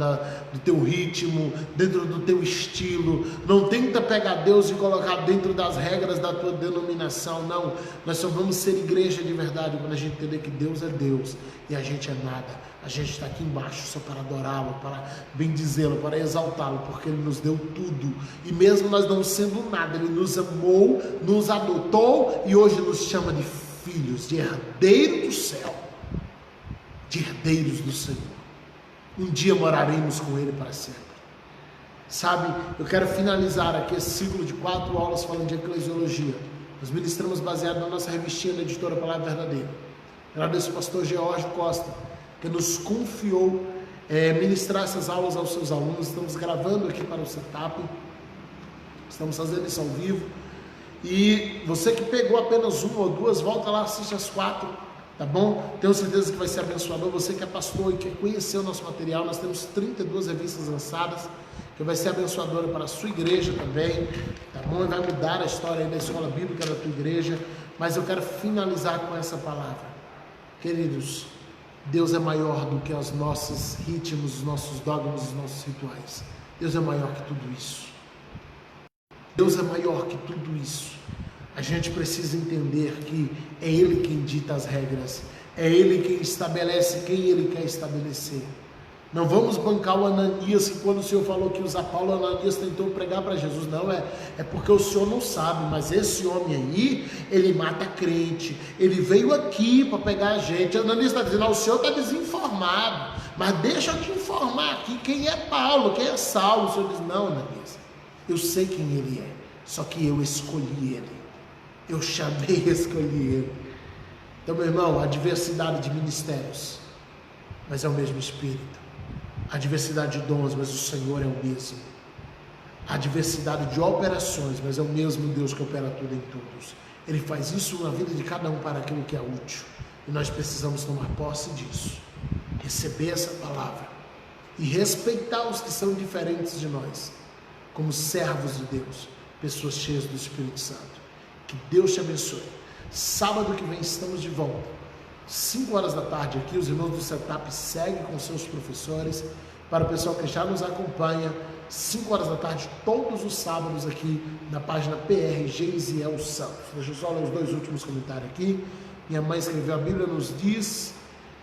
do teu ritmo, dentro do teu estilo. Não tenta pegar Deus e colocar dentro das regras da tua denominação, não. Nós só vamos ser igreja de verdade quando a gente entender que Deus é Deus e a gente é nada. A gente está aqui embaixo só para adorá-lo, para bendizê-lo, para exaltá-lo, porque ele nos deu tudo. E mesmo nós não sendo nada, ele nos amou, nos adotou e hoje nos chama de filhos, de herdeiro do céu, de herdeiros do Senhor. Um dia moraremos com ele para sempre. Sabe, eu quero finalizar aqui esse ciclo de 4 aulas falando de eclesiologia. Nós ministramos baseado na nossa revistinha da editora Palavra Verdadeira. Agradeço ao pastor George Costa, que nos confiou ministrar essas aulas aos seus alunos. Estamos gravando aqui para o setup, estamos fazendo isso ao vivo. E você que pegou apenas 1 ou 2, volta lá, assiste as 4, tá bom? Tenho certeza que vai ser abençoador. Você que é pastor e quer conhecer o nosso material, nós temos 32 revistas lançadas, que vai ser abençoadora para a sua igreja também, tá bom? E vai mudar a história aí da escola bíblica da tua igreja. Mas eu quero finalizar com essa palavra. Queridos, Deus é maior do que os nossos ritmos, os nossos dogmas, os nossos rituais. Deus é maior que tudo isso. Deus é maior que tudo isso. A gente precisa entender que é Ele quem dita as regras, é Ele quem estabelece quem Ele quer estabelecer. Não vamos bancar o Ananias, que quando o Senhor falou que usar Paulo, Ananias tentou pregar para Jesus. Não, é porque o Senhor não sabe, mas esse homem aí, ele mata crente, ele veio aqui para pegar a gente. Ananias está dizendo, o Senhor está desinformado, mas deixa eu te informar aqui quem é Paulo, quem é Saulo. O Senhor diz, não, Ananias, eu sei quem ele é, só que eu escolhi ele, eu chamei e escolhi ele. Então, meu irmão, há diversidade de ministérios, mas é o mesmo Espírito. Há diversidade de dons, mas o Senhor é o mesmo. Há diversidade de operações, mas é o mesmo Deus que opera tudo em todos. Ele faz isso na vida de cada um para aquilo que é útil. E nós precisamos tomar posse disso, receber essa palavra e respeitar os que são diferentes de nós, como servos de Deus, pessoas cheias do Espírito Santo. Que Deus te abençoe. Sábado que vem estamos de volta, 5 horas da tarde aqui. Os irmãos do setup seguem com seus professores. Para o pessoal que já nos acompanha, 5 horas da tarde, todos os sábados aqui na página PR Geisiel Santos. Deixa eu só ler os 2 últimos comentários aqui. Minha mãe escreveu, a Bíblia nos diz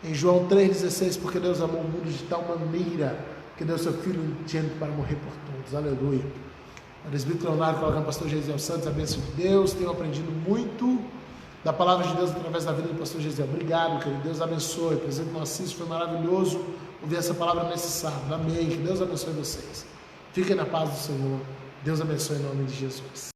em João 3,16, porque Deus amou o mundo de tal maneira que deu seu Filho unigênito para morrer por todos. Aleluia. O presbítero Leonardo colocando o pastor Gesiel Santos, a bênção de Deus. Tenho aprendido muito da palavra de Deus através da vida do pastor Gesiel. Obrigado, querido. Deus abençoe. O presbítero Narciso, foi maravilhoso ouvir essa palavra nesse sábado. Amém. Que Deus abençoe vocês. Fiquem na paz do Senhor. Deus abençoe em nome de Jesus.